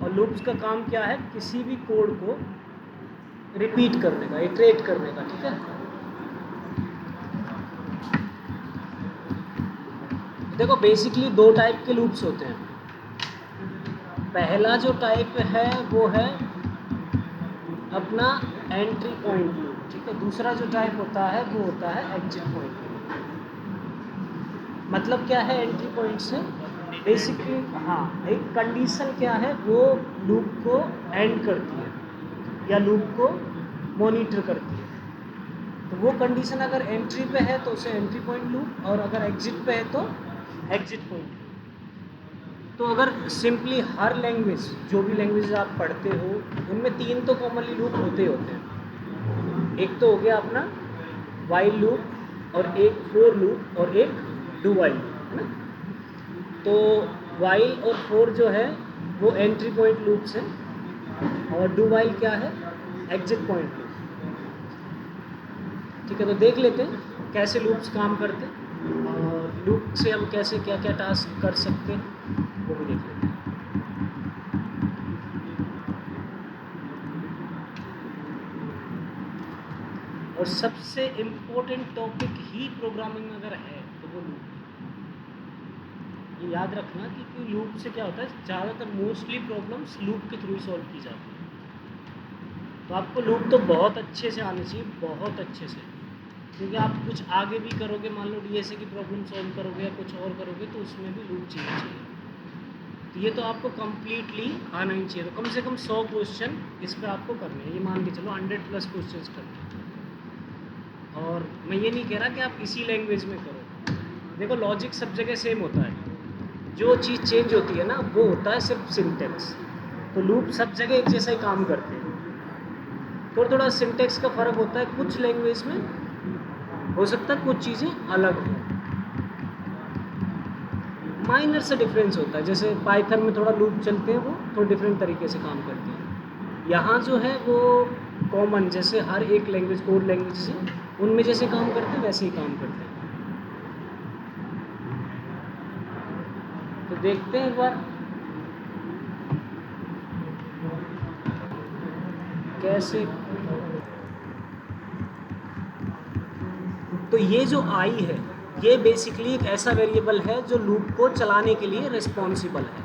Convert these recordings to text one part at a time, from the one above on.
और लूप्स का काम क्या है, किसी भी कोड को रिपीट करने का, इटरेट करने का, ठीक है। देखो बेसिकली दो टाइप के लूप्स होते हैं। पहला जो टाइप है वो है अपना एंट्री पॉइंट लूप, ठीक है। दूसरा जो टाइप होता है वो होता है एग्जिट पॉइंट लूप। मतलब क्या है एंट्री पॉइंट से, बेसिकली हाँ, एक कंडीशन क्या है वो लूप को एंड करती है या लूप को मॉनिटर करती है। तो वो कंडीशन अगर एंट्री पे है तो उसे एंट्री पॉइंट लूप, और अगर एग्जिट पे है तो एग्जिट पॉइंट लूप। तो अगर सिंपली हर लैंग्वेज, जो भी लैंग्वेज आप पढ़ते हो, उनमें तीन तो कॉमनली लूप होते हैं। एक तो हो गया अपना वाइल लूप, और एक फोर लूप, और एक डू वाइल लूप, है ना। तो वाइल और फोर जो है वो एंट्री पॉइंट लूप्स हैं, और डू वाइल क्या है, एग्जिट पॉइंट लूप, ठीक है। तो देख लेते हैं कैसे लूप्स काम करते हैं, और लूप से हम कैसे क्या क्या टास्क कर सकते हैं वो भी देख लेते हैं। और सबसे इम्पोर्टेंट टॉपिक ही प्रोग्रामिंग में अगर है तो वो लूप है। ये याद रखना कि लूप से क्या होता है, ज़्यादातर मोस्टली प्रॉब्लम्स लूप के थ्रू सॉल्व की जाती है। तो आपको लूप तो बहुत अच्छे से आने चाहिए, बहुत अच्छे से, क्योंकि आप कुछ आगे भी करोगे, मान लो डीएसए की प्रॉब्लम सॉल्व करोगे या कुछ और करोगे, तो उसमें भी लूप चाहिए। तो ये तो आपको कम्प्लीटली आना ही चाहिए। तो कम से कम 100 क्वेश्चन इस पर आपको करने हैं, ये मान के चलो 100+ क्वेश्चन करने हैं। और मैं ये नहीं कह रहा कि आप इसी लैंग्वेज में करो, देखो लॉजिक सब जगह सेम होता है, जो चीज़ चेंज होती है ना वो होता है सिर्फ सिंटेक्स। तो लूप सब जगह एक जैसा ही काम करते हैं, थोड़ा थोड़ा सिंटेक्स का फ़र्क होता है, कुछ लैंग्वेज में हो सकता है कुछ चीज़ें अलग हो, माइनर से डिफरेंस होता है। जैसे पाइथन में थोड़ा लूप चलते हैं, वो थोड़ा डिफरेंट तरीके से काम करते हैं। यहाँ जो है वो कॉमन, जैसे हर एक लैंग्वेज, कोड लैंग्वेज से उनमें जैसे काम करते हैं वैसे ही काम करते हैं। तो देखते हैं एक बार कैसे। तो ये जो आई है ये बेसिकली एक ऐसा वेरिएबल है जो लूप को चलाने के लिए रिस्पॉन्सिबल है,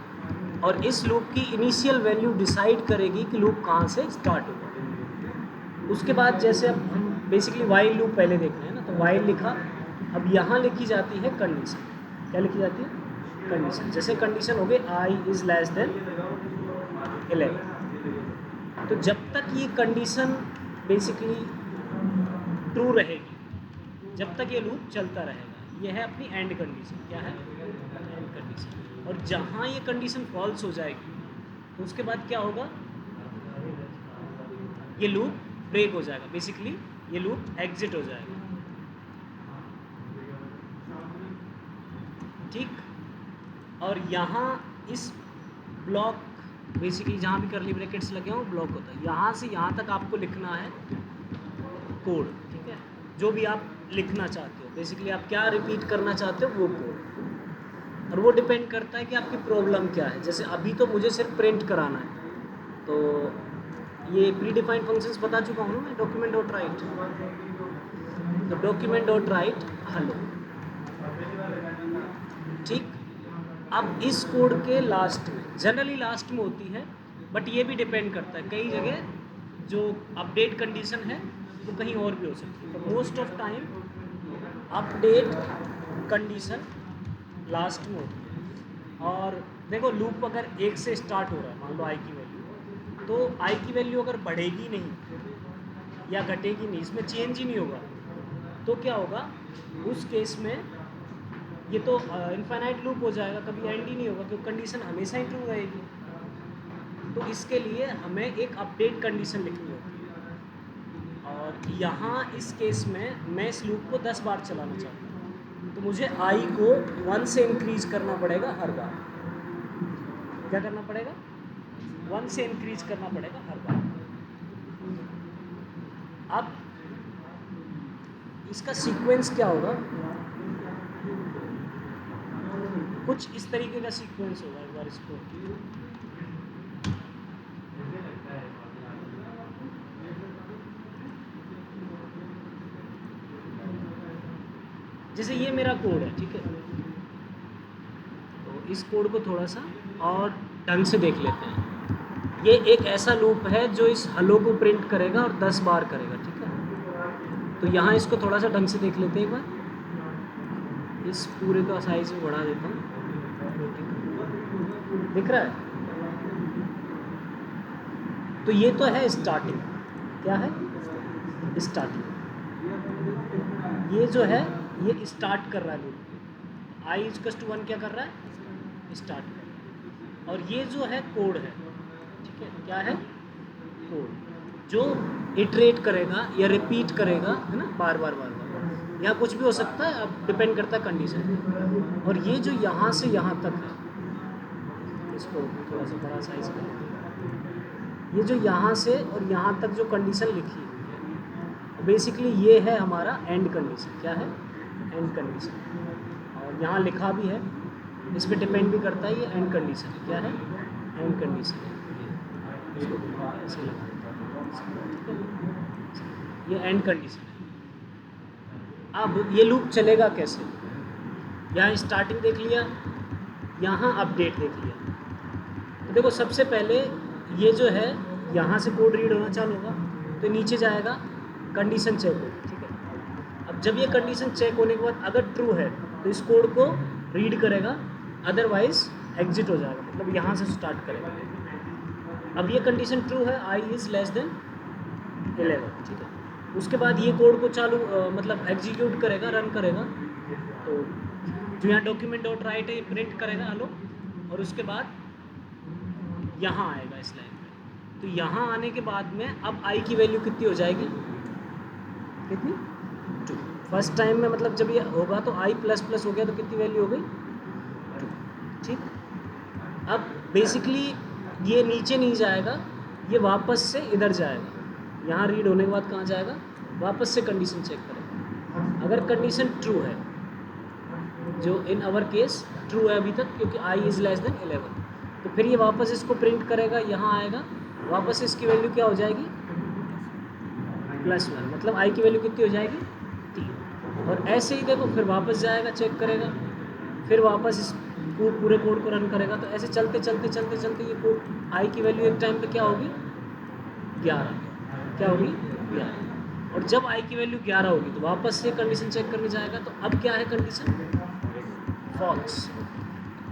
और इस लूप की इनिशियल वैल्यू डिसाइड करेगी कि लूप कहाँ से स्टार्ट होगा। उसके बाद जैसे अब हम बेसिकली वाइल लूप पहले देख रहे हैं ना, तो वाइल लिखा, अब यहाँ लिखी जाती है कंडीशन। क्या लिखी जाती है, कंडीशन। जैसे कंडीशन हो गई आई इज़ लेस देन 11, तो जब तक ये कंडीशन बेसिकली ट्रू रहेगी, जब तक ये लूप चलता रहेगा। ये है अपनी एंड कंडीशन। क्या है, एंड कंडीशन। और जहाँ ये कंडीशन फॉल्स हो जाएगी तो उसके बाद क्या होगा, ये लूप ब्रेक हो जाएगा, बेसिकली ये लूप एग्जिट हो जाएगा, ठीक। और यहाँ इस ब्लॉक, बेसिकली जहाँ भी करली ब्रैकेट्स लगे हों ब्लॉक होता है, यहाँ से यहाँ तक आपको लिखना है कोड, ठीक है। जो भी आप लिखना चाहते हो, बेसिकली आप क्या रिपीट करना चाहते हो वो कोड, और वो डिपेंड करता है कि आपकी प्रॉब्लम क्या है। जैसे अभी तो मुझे सिर्फ प्रिंट कराना है, तो ये प्री डिफाइंड फंक्शंस बता चुका हूँ मैं, डॉक्यूमेंट डॉट राइट, तो डॉक्यूमेंट डॉट राइट हेलो, ठीक। अब इस कोड के लास्ट में, जनरली लास्ट में होती है, बट ये भी डिपेंड करता है, कई जगह जो अपडेट कंडीशन है वो कहीं और भी हो सकती है। तो most of time update condition last में होती है। और देखो लूप अगर 1 से स्टार्ट हो रहा है, मान लो आई की वैल्यू, तो आई की वैल्यू अगर बढ़ेगी नहीं या घटेगी नहीं, इसमें चेंज ही नहीं होगा, तो क्या होगा उस केस में, ये तो इनफाइनाइट लूप हो जाएगा, कभी एंड ही नहीं होगा, क्योंकि कंडीशन हमेशा ही ट्रू रहेगी। तो इसके लिए हमें एक अपडेट कंडीशन लिखनी होती है, और यहाँ इस केस में मैं इस लूप को 10 बार चलाना चाहता हूँ, तो मुझे आई को 1 से इंक्रीज करना पड़ेगा हर बार। क्या करना पड़ेगा, 1 से इंक्रीज करना पड़ेगा हर बार। अब इसका सीक्वेंस क्या होगा, कुछ इस तरीके का सीक्वेंस होगा, एक बार इसको जैसे ये मेरा कोड है, ठीक है, तो इस कोड को थोड़ा सा और ढंग से देख लेते हैं। ये एक ऐसा लूप है जो इस हेलो को प्रिंट करेगा और 10 बार करेगा, ठीक है। तो यहाँ इसको थोड़ा सा ढंग से देख लेते हैं एक बार। इस पूरे का साइज में बढ़ा देता हूँ, दिख रहा है। तो ये तो है स्टार्टिंग, क्या है स्टार्टिंग। ये जो है ये स्टार्ट कर रहा है लूप, आई इक्वल टू 1 क्या कर रहा है, स्टार्ट कर रहा है। और ये जो है कोड है, ठीक है, क्या है कोड, जो इटरेट करेगा या रिपीट करेगा, है ना, बार बार बार बार। यहाँ कुछ भी हो सकता है, अब डिपेंड करता है कंडीशन। और ये जो यहाँ से यहाँ तक है, इसको थोड़ा सा बड़ा साइज कर लेते हैं। ये जो यहाँ से और यहाँ तक जो कंडीशन लिखी है, बेसिकली ये है हमारा एंड कंडीशन। क्या है एंड कंडीशन। और यहाँ लिखा भी है, इस पर डिपेंड भी करता है, ये एंड कंडीशन है। क्या है एंड कंडीशन है, इसको ऐसे लगा देते हैं, ये एंड कंडीशन है। अब ये लूप चलेगा कैसे, यहाँ स्टार्टिंग देख लिया, यहाँ अपडेट देख लिया। तो देखो सबसे पहले ये जो है यहाँ से कोड रीड होना चालू होगा, तो नीचे जाएगा कंडीशन चेक हो, ठीक है। अब जब ये कंडीशन चेक होने के बाद अगर ट्रू है तो इस कोड को रीड करेगा, अदरवाइज एग्जिट हो जाएगा, मतलब यहाँ से स्टार्ट करेगा। अब ये कंडीशन ट्रू है, आई इज़ लेस देन 11, ठीक है। उसके बाद ये कोड को चालू मतलब एग्जीक्यूट करेगा, रन करेगा। तो जो यहाँ डॉक्यूमेंट डॉट राइट है ये प्रिंट करेगा हेलो, और उसके बाद यहाँ आएगा इस लाइन में। तो यहाँ आने के बाद में अब आई की वैल्यू कितनी हो जाएगी, कितनी 2। फर्स्ट टाइम में मतलब जब ये होगा तो आई प्लस प्लस हो गया तो कितनी वैल्यू हो गई 2, ठीक। अब बेसिकली ये नीचे नहीं जाएगा, ये वापस से इधर जाएगा, यहाँ रीड होने के बाद कहाँ जाएगा, वापस से कंडीशन चेक करेगा। अगर कंडीशन ट्रू है, जो इन आवर केस ट्रू है अभी तक, क्योंकि आई इज़ लेस देन 11, तो फिर ये वापस इसको प्रिंट करेगा, यहाँ आएगा, वापस इसकी वैल्यू क्या हो जाएगी +1, मतलब आई की वैल्यू कितनी हो जाएगी 3। और ऐसे ही देखो फिर वापस जाएगा, चेक करेगा, फिर वापस इस पूरे कोड को रन करेगा। तो ऐसे चलते चलते चलते चलते ये कोड आई की वैल्यू एक टाइम पे क्या होगी 11, क्या होगी 11। और जब आई की वैल्यू 11 होगी तो वापस से कंडीशन चेक करने जाएगा। तो अब क्या है कंडीशन फॉल्स,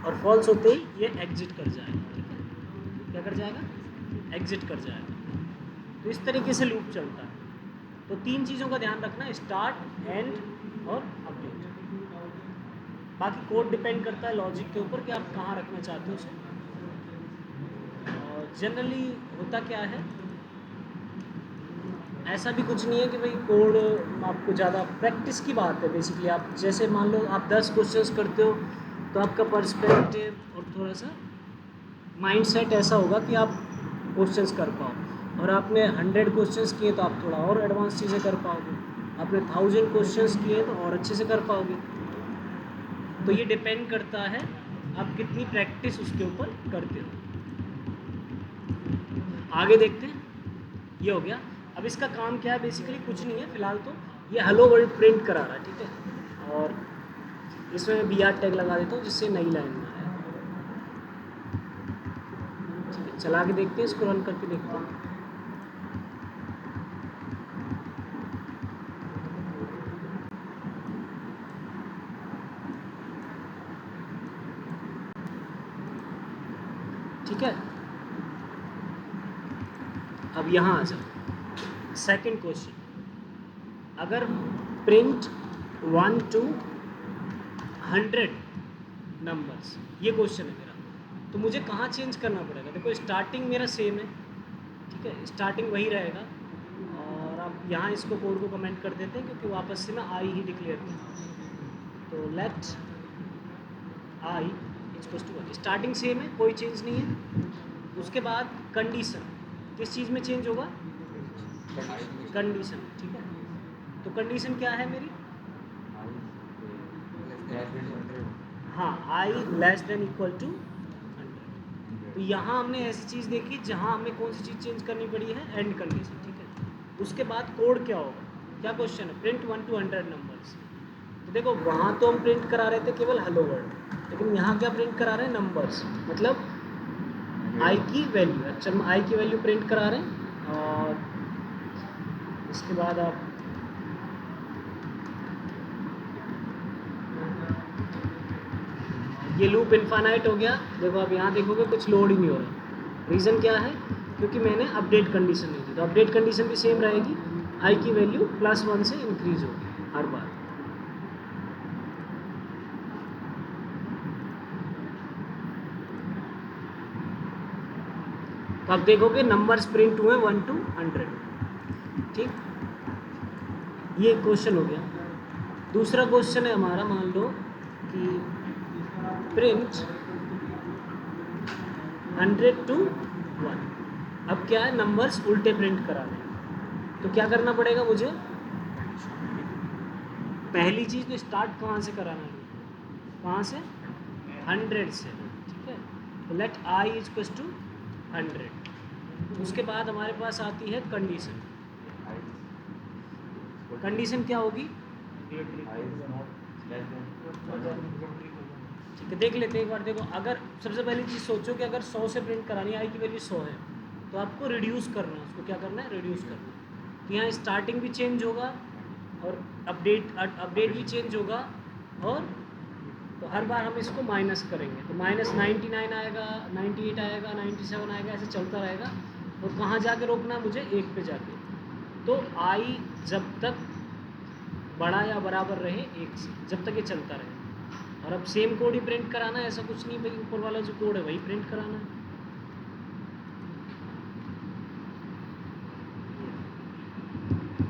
और फॉल्स होते ही ये एग्जिट कर जाएगा, ठीक है। क्या कर जाएगा एग्जिट कर जाएगा। तो इस तरीके से लूप चलता है। तो 3 चीज़ों का ध्यान रखना, स्टार्ट, एंड और अपडेट। बाकी कोड डिपेंड करता है लॉजिक के ऊपर कि आप कहाँ रखना चाहते हो उसे। और जनरली होता क्या है, ऐसा भी कुछ नहीं है कि भाई कोड आपको ज़्यादा, प्रैक्टिस की बात है बेसिकली। आप जैसे मान लो आप 10 क्वेश्चंस करते हो तो आपका पर्सपेक्टिव और थोड़ा सा माइंडसेट ऐसा होगा कि आप क्वेश्चंस कर पाओ। और आपने 100 क्वेश्चंस किए तो आप थोड़ा और एडवांस चीज़ें कर पाओगे, आपने 1000 क्वेश्चंस किए तो और अच्छे से कर पाओगे। तो ये डिपेंड करता है आप कितनी प्रैक्टिस उसके ऊपर करते हो। आगे देखते हैं, ये हो गया। अब इसका काम क्या है, बेसिकली कुछ नहीं है फिलहाल तो ये हेलो वर्ल्ड प्रिंट करा रहा है, ठीक है। और इसमें मैं BR टैग लगा देता हूँ जिससे नई लाइन में आए, ठीक है। चला के देखते हैं, इसको रन करके देखते हैं। ठीक है, अब यहाँ आ जाओ। सेकंड क्वेश्चन, अगर प्रिंट 1 to 100 नंबर्स, ये क्वेश्चन है मेरा, तो मुझे कहाँ चेंज करना पड़ेगा। देखो स्टार्टिंग मेरा सेम है, ठीक है, स्टार्टिंग वही रहेगा। और अब यहाँ इसको कोड को कमेंट कर देते हैं क्योंकि वापस से मैं आई ही डिक्लेयर किया। तो let i equal to 1, starting same है, कोई चेंज नहीं है। उसके बाद कंडीशन किस चीज़ में चेंज होगा, कंडीशन, ठीक है। तो कंडीशन क्या है मेरी, हाँ आई लेस देन इक्वल टू 100। तो यहाँ हमने ऐसी चीज़ देखी जहाँ हमें कौन सी चीज़ चेंज करनी पड़ी है, एंड कंडीशन, ठीक है। उसके बाद कोड क्या होगा, क्या क्वेश्चन है, प्रिंट 1 to 100 नंबर्स। तो देखो वहाँ तो हम प्रिंट करा रहे थे केवल हेलो वर्ल्ड, लेकिन यहाँ क्या प्रिंट करा रहे हैं, नंबर्स, मतलब आई की वैल्यू। अच्छा, हम आई की वैल्यू प्रिंट करा रहे हैं और इसके बाद आप ये लूप इनफाइनाइट हो गया। देखो अब यहाँ देखोगे कुछ लोड ही नहीं हो रहा। रीज़न क्या है, क्योंकि मैंने अपडेट कंडीशन नहीं दी। तो अपडेट कंडीशन भी सेम रहेगी, आई की वैल्यू +1 से इंक्रीज होगी हर बार। तो अब देखोगे नंबर्स प्रिंट हुए 1 to 100। ठीक, ये क्वेश्चन हो गया। दूसरा क्वेश्चन है हमारा, मान लो कि प्रिंट 100 to 1। अब क्या है, नंबर्स उल्टे प्रिंट करा रहे हैं। तो क्या करना पड़ेगा मुझे, पहली चीज़ तो स्टार्ट कहाँ से कराना है, कहाँ से, 100 से। ठीक है, तो let i is equal to 100। उसके बाद हमारे पास आती है कंडीशन। कंडीशन क्या होगी, ठीक है देख लेते हैं एक बार। देखो अगर सबसे पहली चीज़ सोचो कि अगर 100 से प्रिंट करानी है, आई की वैल्यू 100 है, तो आपको रिड्यूस करना है, उसको क्या करना है, रिड्यूस करना है। तो यहाँ स्टार्टिंग भी चेंज होगा और अपडेट भी चेंज होगा, और तो हर बार हम इसको माइनस करेंगे। तो -99 आएगा, 98 आएगा, 97 आएगा, ऐसे चलता रहेगा। और कहाँ जाके रोकना है मुझे, 1 पे जाके। तो आई जब तक बड़ा या बराबर रहे 1 से, जब तक ये चलता रहे। और अब सेम कोड ही प्रिंट कराना है, ऐसा कुछ नहीं भाई, ऊपर वाला जो कोड है वही प्रिंट कराना है।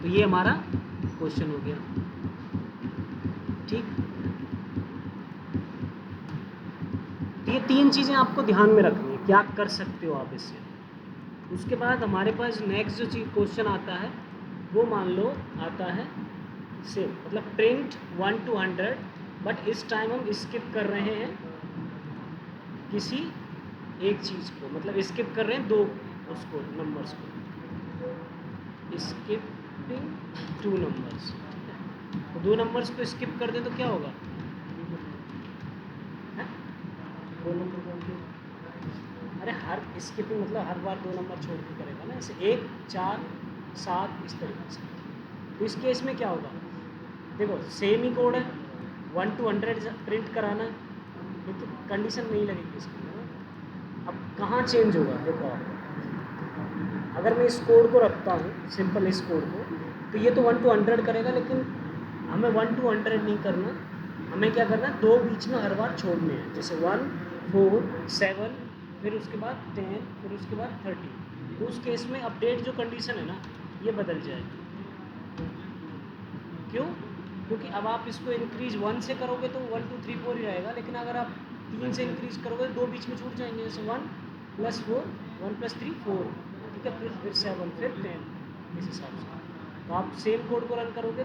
तो ये हमारा क्वेश्चन हो गया। ठीक, तो ये 3 चीज़ें आपको ध्यान में रखनी है, क्या कर सकते हो आप इससे। उसके बाद हमारे पास नेक्स्ट जो चीज़ क्वेश्चन आता है, वो मान लो आता है सेम, मतलब प्रिंट 1 to 100, बट इस टाइम हम स्किप कर रहे हैं किसी एक चीज़ को, मतलब स्किप कर रहे हैं 2 उसको नंबर्स को, स्किपिंग 2 नंबर्स। तो 2 नंबर्स को स्किप कर दें तो क्या होगा, है? 2 नंबर को, अरे हर स्किपिंग मतलब हर बार 2 नंबर छोड़ के करेगा ना, ऐसे 1, 4, 7 इस तरीके से। तो इस केस में क्या होगा, देखो सेम ही कोड है, 1 to 100 प्रिंट कराना है, लेकिन कंडीशन नहीं लगेगी इसके अंदर। अब कहाँ चेंज होगा, देखो आप, अगर मैं इस कोड को रखता हूँ, सिंपल इस कोड को, तो ये तो 1 to 100 करेगा, लेकिन हमें 1 to 100 नहीं करना। हमें क्या करना है, 2 बीच में हर बार छोड़ने हैं, जैसे 1, 4, 7, फिर उसके बाद 10, फिर उसके बाद 30। तो उस केस में अपडेट जो कंडीशन है ना, ये बदल जाएगी। क्यों, क्योंकि अब आप इसको इंक्रीज 1 से करोगे तो 1 2 3 4 ही रहेगा, लेकिन अगर आप 3 से इंक्रीज करोगे तो 2 बीच में छूट जाएंगे, जैसे 1 + 4, 1 + 3 4, ठीक है, फिर 7, फिर 10, इस हिसाब से। तो आप सेम कोड को रन करोगे,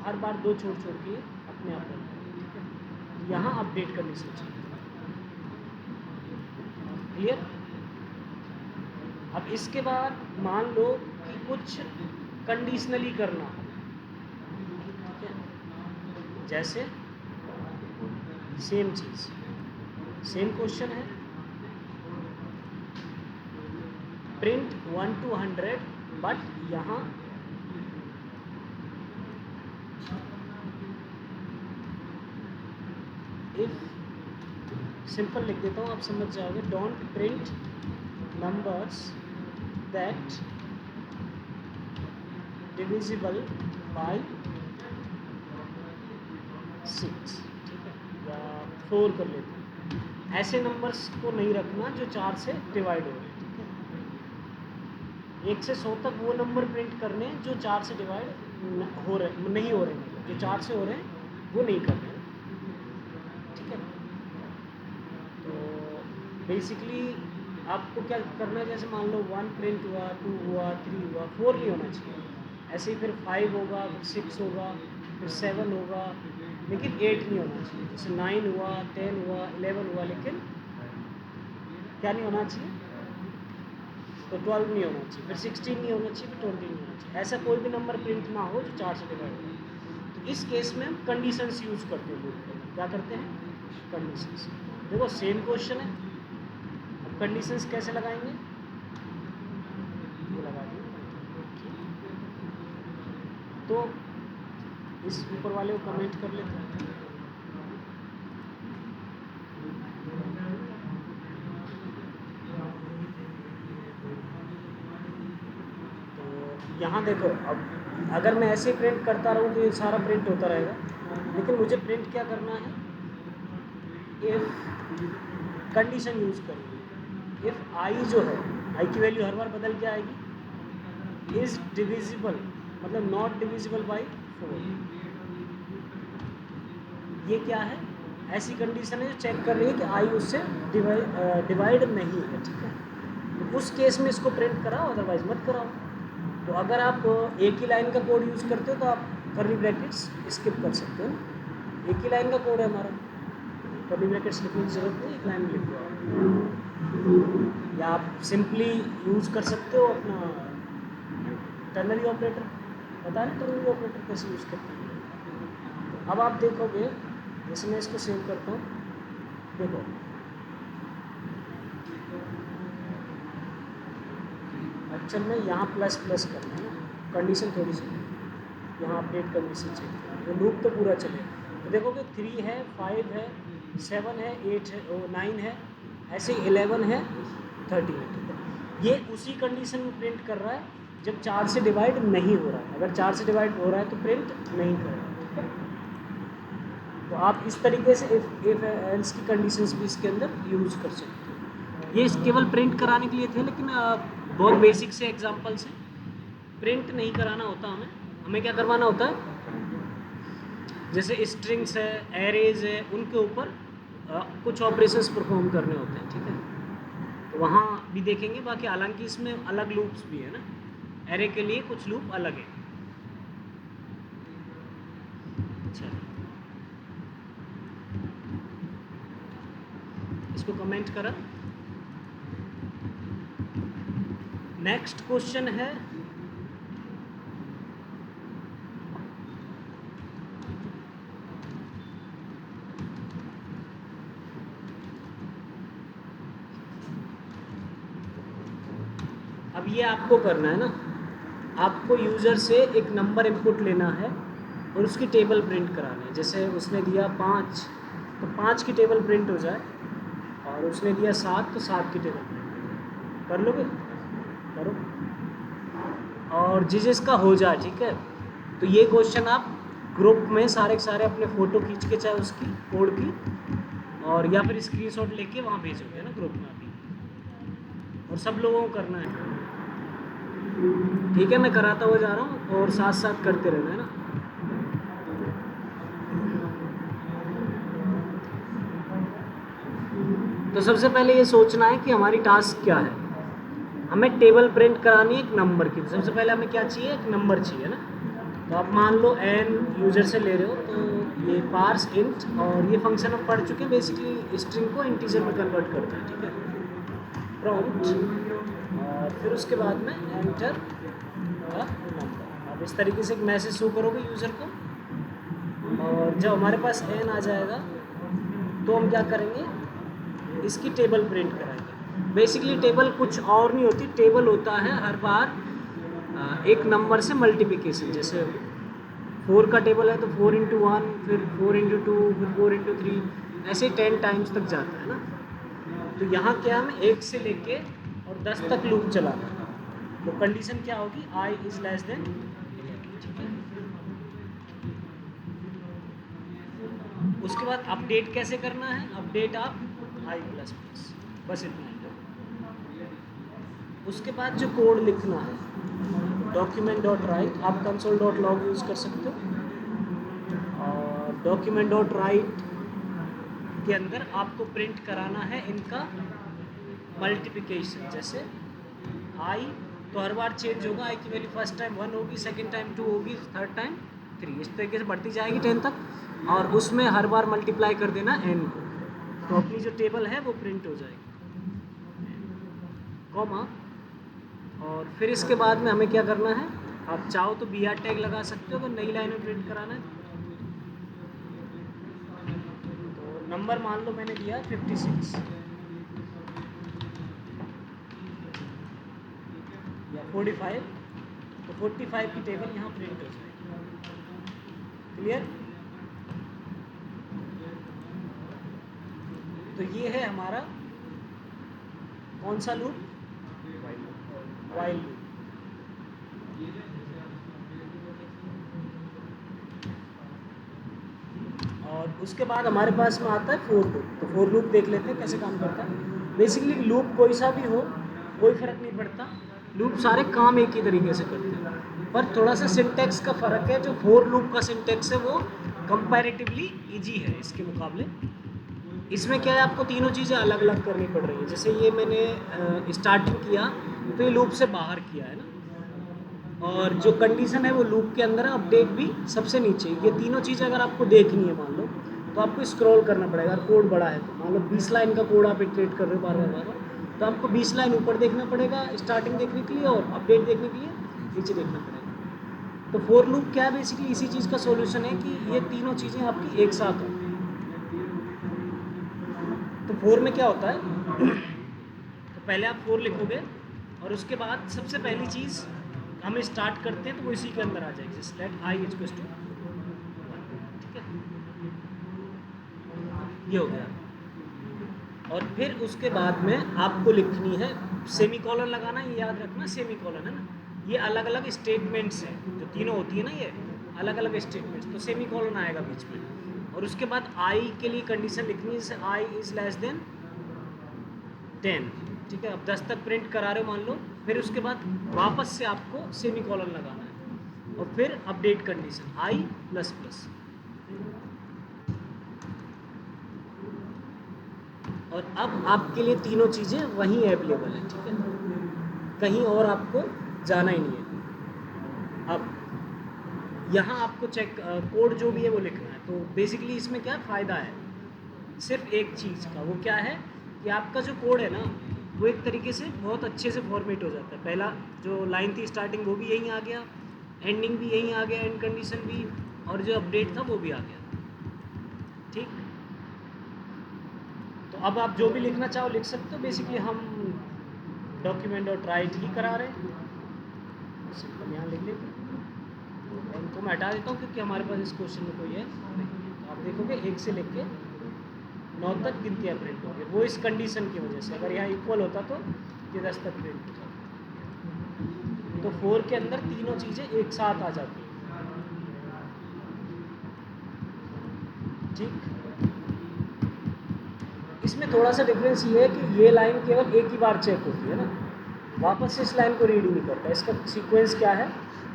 हर बार 2 छोड़ छोड़ के अपने आप रन करोगे। ठीक है, यहाँ अपडेट कंडीशन चाहिए। क्लियर। अब इसके बाद मान लो कि कुछ कंडीशनली करना हो, ठीक है, जैसे सेम चीज़, सेम क्वेश्चन है, प्रिंट 1 to 100, बट यहाँ इफ सिंपल लिख देता हूँ, आप समझ जाओगे। Don't print numbers that divisible by 6, ठीक है, या 4 कर लेते हैं। ऐसे नंबर्स को नहीं रखना जो 4 से डिवाइड हो रहे हैं। ठीक है, 1 से 100 तक वो नंबर प्रिंट करने हैं जो 4 से डिवाइड हो रहे नहीं हो रहे, मतलब जो 4 से हो रहे हैं वो नहीं कर रहे हैं। ठीक है, तो बेसिकली आपको क्या करना है, जैसे मान लो 1 प्रिंट हुआ, 2 हुआ, 3 हुआ, 4 नहीं होना चाहिए। ऐसे ही फिर 5 होगा, फिर 6 होगा, फिर 7 होगा, लेकिन 8 नहीं होना चाहिए। जैसे 9 हुआ, 10 हुआ, 11 हुआ, लेकिन क्या नहीं होना चाहिए, तो 12 नहीं होना चाहिए, फिर 16 नहीं होना चाहिए, फिर 20 नहीं होना चाहिए। ऐसा कोई भी नंबर प्रिंट ना हो जो 4 से डिवाइड हो। तो इस केस में हम कंडीशंस यूज करते हैं लूप में। क्या करते हैं? कंडीशंस। देखो सेम क्वेश्चन है, अब कंडीशंस कैसे लगाएंगे? ये लगा दिए। तो इस ऊपर वाले को कमेंट कर लेते हैं। तो यहाँ देखो, अब अगर मैं ऐसे प्रिंट करता रहूँ तो ये सारा प्रिंट होता रहेगा, लेकिन मुझे प्रिंट क्या करना है? इफ कंडीशन यूज करेंगे। इफ आई जो है, आई की वैल्यू हर बार बदल के आएगी, इज डिविजिबल मतलब नॉट डिविजिबल बाई 4। ये क्या है? ऐसी कंडीशन है जो चेक कर रही है कि आई उससे डिवाइड नहीं है, ठीक है। तो उस केस में इसको प्रिंट कराओ, अदरवाइज मत कराओ। तो अगर आप एक ही लाइन का कोड यूज़ करते हो तो आप कर्ली ब्रैकेट्स स्किप कर सकते हो ना, एक ही लाइन का कोड है हमारा, कर्ली ब्रैकेट्स लिखने की जरूरत नहीं, एक लाइन में लिख दो आप। या आप सिंपली यूज़ कर सकते हो अपना टर्नरी ऑपरेटर, पता नहीं टर्नरी ऑपरेटर कैसे यूज़ करते हैं। अब आप देखोगे, जैसे मैं इसको सेव करता हूँ, देखो एक्चुअल में यहाँ प्लस प्लस करना है, कंडीशन थोड़ी सी यहाँ अपडेट कंडीशन चेक करना है, लूप तो पूरा चलेगा। तो देखोगे 3 है, 5 है, 7 है, 8 है, 9 है, ऐसे 11 है, 13 है, ठीक है। ये उसी कंडीशन में प्रिंट कर रहा है जब 4 से डिवाइड नहीं हो रहा है। अगर 4 से डिवाइड हो रहा है तो प्रिंट नहीं कर रहा है, ठीक है। तो आप इस तरीके से इफ एल्स की कंडीशंस भी इसके अंदर यूज़ कर सकते हो। ये केवल प्रिंट कराने के लिए थे, लेकिन बहुत बेसिक से एग्जांपल्स हैं। प्रिंट नहीं कराना होता हमें क्या करवाना होता है? जैसे स्ट्रिंग्स है, एरेज है, उनके ऊपर कुछ ऑपरेशंस परफॉर्म करने होते हैं, ठीक है। तो वहाँ भी देखेंगे। बाकी हालांकि इसमें अलग लूप्स भी है ना, एरे के लिए कुछ लूप अलग है। अच्छा, इसको कमेंट करा। नेक्स्ट क्वेश्चन है, अब ये आपको करना है ना, आपको यूज़र से एक नंबर इनपुट लेना है और उसकी टेबल प्रिंट कराना है। जैसे उसने दिया 5 तो 5 की टेबल प्रिंट हो जाए, और उसने दिया 7 तो 7 की टेबल प्रिंट हो जाए। कर लोगे? करो। और जिसका हो जाए, ठीक है। तो ये क्वेश्चन आप ग्रुप में सारे के सारे अपने फ़ोटो खींच के, चाहे उसकी कोड की, और या फिर स्क्रीनशॉट लेके वहाँ भेजोगे ना ग्रुप में अभी, और सब लोगों को करना है, ठीक है। मैं कराता हुआ जा रहा हूँ और साथ साथ करते रहना है ना। तो सबसे पहले ये सोचना है कि हमारी टास्क क्या है। हमें टेबल प्रिंट करानी है एक नंबर की। सबसे पहले हमें क्या चाहिए? एक नंबर चाहिए ना। तो आप मान लो n यूज़र से ले रहे हो, तो ये पार्स इंट, और ये फंक्शन हम पढ़ चुके हैं, बेसिकली स्ट्रिंग को इंटीजर में कन्वर्ट करता है, ठीक है। प्रॉम्प्ट, और फिर उसके बाद में एंटर नंबर। आप इस तरीके से एक मैसेज शो करोगे यूज़र को, और जब हमारे पास n आ जाएगा तो हम क्या करेंगे? इसकी टेबल प्रिंट कराएंगे। बेसिकली टेबल कुछ और नहीं होती, टेबल होता है हर बार एक नंबर से मल्टीप्लिकेशन। जैसे 4 का टेबल है तो 4 × 1, फिर 4 × 2, फिर 4 × 3, ऐसे 10 टाइम्स तक जाता है ना। तो यहाँ क्या, हमें 1 से लेके और 10 तक लूप चलाना है। तो कंडीशन क्या होगी? i इज़ लेस देन 11, ठीक है। उसके बाद अपडेट कैसे करना है? अपडेट आप i++, बस इतना ही। उसके बाद जो कोड लिखना है, document.write, आप console.log यूज़ कर सकते हो, और document.write के अंदर आपको प्रिंट कराना है इनका मल्टीप्लिकेशन। जैसे i तो हर बार चेंज होगा, i की वैल्यू फर्स्ट टाइम 1 होगी, सेकंड टाइम 2 होगी, थर्ड टाइम 3, इस तरीके से बढ़ती जाएगी 10 तक, और उसमें हर बार मल्टीप्लाई कर देना n को, तो अपनी जो टेबल है वो प्रिंट हो जाएगी, कॉमा। और फिर इसके बाद में हमें क्या करना है? आप चाहो तो br टैग लगा सकते हो अगर नई लाइन में प्रिंट कराना है, नंबर मान लो मैंने दिया 56 या 45, तो 45 की टेबल यहाँ प्रिंट हो जाएगी। क्लियर? तो ये है हमारा कौन सा लूप? While loop. और उसके बाद हमारे पास में आता है फोर लूप। तो फोर लूप देख लेते हैं कैसे काम करता है। बेसिकली लूप कोई सा भी हो कोई फ़र्क नहीं पड़ता, लूप सारे काम एक ही तरीके से करते हैं, पर थोड़ा सा सिंटेक्स का फ़र्क है। जो फोर लूप का सिंटेक्स है वो कंपैरेटिवली इजी है इसके मुकाबले। इसमें क्या है, आपको तीनों चीज़ें अलग अलग करनी पड़ रही है। जैसे ये मैंने स्टार्टिंग किया तो ये लूप से बाहर किया है ना, और जो कंडीशन है वो लूप के अंदर है, अपडेट भी सबसे नीचे। ये तीनों चीज़ें अगर आपको देखनी है मान लो, तो आपको स्क्रॉल करना पड़ेगा। अगर कोड बड़ा है तो मान लो 20 लाइन का कोड आप इटरेट कर रहे हो बार बार, तो आपको 20 लाइन ऊपर देखना पड़ेगा स्टार्टिंग देखने के लिए, और अपडेट देखने के लिए नीचे देखना पड़ेगा। तो फोर लूप क्या है, बेसिकली इसी चीज़ का सोल्यूशन है कि ये तीनों चीज़ें आपकी एक साथ हों। तो फोर में क्या होता है, तो पहले आप फोर लिखोगे और उसके बाद सबसे पहली चीज़ हम स्टार्ट करते हैं तो वो इसी के अंदर आ जाएगी, just let I equals to, ठीक है, ये हो गया। और फिर उसके बाद में आपको लिखनी है सेमी कॉलन लगाना, ये याद रखना सेमी कॉलन है ना, ये अलग अलग स्टेटमेंट्स हैं, जो तीनों होती है ना ये अलग अलग स्टेटमेंट्स, तो सेमी कॉलन आएगा बीच में। और उसके बाद आई के लिए कंडीशन लिखनी है, जैसे आई इज़ लेस देन 10, ठीक है। अब 10 तक प्रिंट करा रहे हो मान लो, फिर उसके बाद वापस से आपको सेमी कॉलन लगाना है, और फिर अपडेट कंडीशन आई प्लस प्लस। और अब आपके लिए तीनों चीज़ें वहीं अवेलेबल हैं, ठीक है, कहीं और आपको जाना ही नहीं है। अब यहाँ आपको चेक कोड जो भी है वो लिखना है। तो बेसिकली इसमें क्या फ़ायदा है, सिर्फ एक चीज़ का, वो क्या है कि आपका जो कोड है ना वो एक तरीके से बहुत अच्छे से फॉर्मेट हो जाता है। पहला जो लाइन थी स्टार्टिंग वो भी यहीं आ गया, एंडिंग भी यहीं आ गया, एंड कंडीशन भी, और जो अपडेट था वो भी आ गया, ठीक। तो अब आप जो भी लिखना चाहो लिख सकते हो। बेसिकली हम डॉक्यूमेंट और राइट ही करा रहे हैं, सिंपल यहाँ लिख लेते हैं। इनको मैं हटा देता हूँ क्योंकि हमारे पास इस क्वेश्चन में कोई है नहीं। तो आप देखोगे 1 से लेके 9 तक गिनतियाँ प्रिंट होंगी, वो इस कंडीशन की वजह से। अगर यहाँ इक्वल होता तो ये 10 तक प्रिंट हो जाता। तो 4 के अंदर तीनों चीज़ें एक साथ आ जाती हैं, ठीक। इसमें थोड़ा सा डिफरेंस ये है कि ये लाइन केवल एक ही बार चेक होती है ना, वापस से इस लाइन को रीड ही नहीं करता। इसका सीक्वेंस क्या है,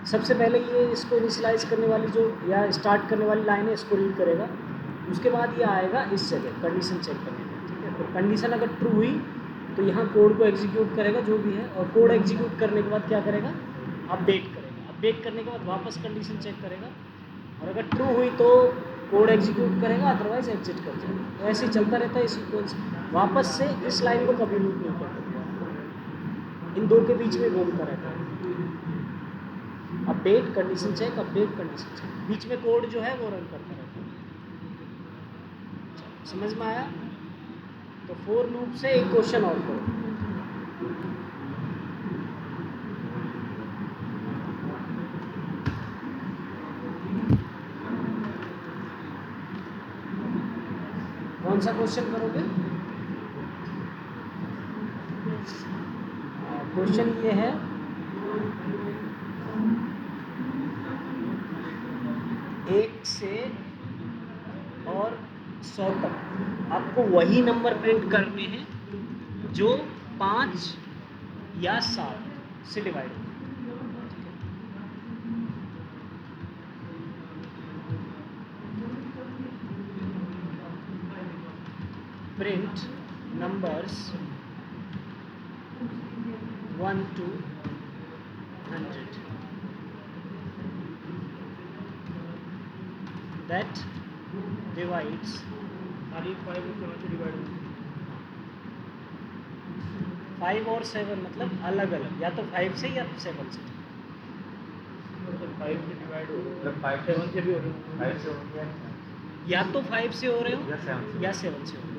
सबसे पहले ये इसको इनिशियलाइज करने वाली जो या स्टार्ट करने वाली लाइन है इसको रीड करेगा, उसके बाद ये आएगा इस जगह कंडीशन चेक करने में, ठीक है। तो कंडीशन अगर ट्रू हुई तो यहाँ कोड को एग्जीक्यूट करेगा जो भी है, और कोड एग्जीक्यूट करने के बाद क्या करेगा, अपडेट करेगा। अपडेट करने के बाद वापस कंडीशन चेक करेगा, और अगर ट्रू हुई तो कोड एग्जीक्यूट करेगा, अदरवाइज एग्जिट कर जाएगा। तो ऐसे ही चलता रहता है सीक्वेंस, वापस से इस लाइन को कभी लूप नहीं करता, इन दो के बीच में घूमता रहता है। Update condition check, update condition check, बीच में कोड जो है वो रन करता रहता है। समझ में आया? तो फोर लूप से एक क्वेश्चन और करो। कौन सा क्वेश्चन करोगे? क्वेश्चन ये है, एक से और 100 तक आपको वही नंबर प्रिंट करने हैं जो 5 या 7 से डिवाइड हो। Print numbers 1 to 100 that divides 5 और 7, मतलब अलग अलग, या तो 5 से या 7 से। 5 से डिवाइड हो, मतलब 5 7 से भी हो, 5 से हो गया। या तो 5 से हो रहे हो या 7 से या 7 से हो रहे हो।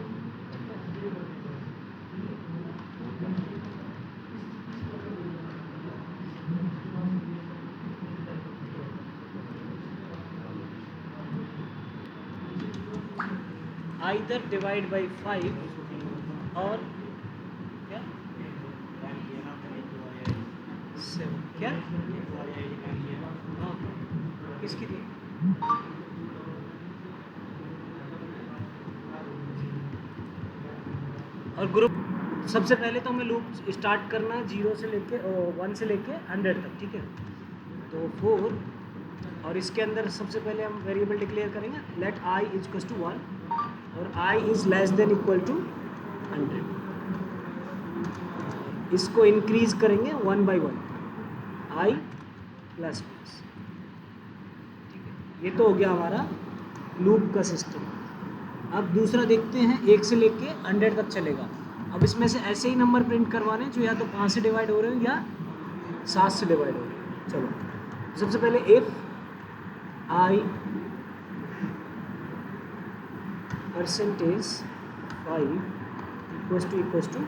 आइदर डिवाइड बाई 5 और क्या 7 क्या हाँ किसकी थी और ग्रुप सबसे पहले तो हमें लूप स्टार्ट करना है 0 से लेके 1 से लेके 100 तक, ठीक है। तो 4 और इसके अंदर सबसे पहले हम वेरिएबल डिक्लेयर करेंगे let i is equal to 1 और i is less than equal to 100। इसको इंक्रीज करेंगे 1 बाई 1 i प्लस प्लस, ठीक है। ये तो हो गया हमारा लूप का सिस्टम। अब दूसरा देखते हैं 1 से लेके 100 तक चलेगा। अब इसमें से ऐसे ही नंबर प्रिंट करवाने हैं जो या तो 5 से डिवाइड हो रहे हो या 7 से डिवाइड हो रहे हो। चलो सबसे पहले if i percentage 5 equals to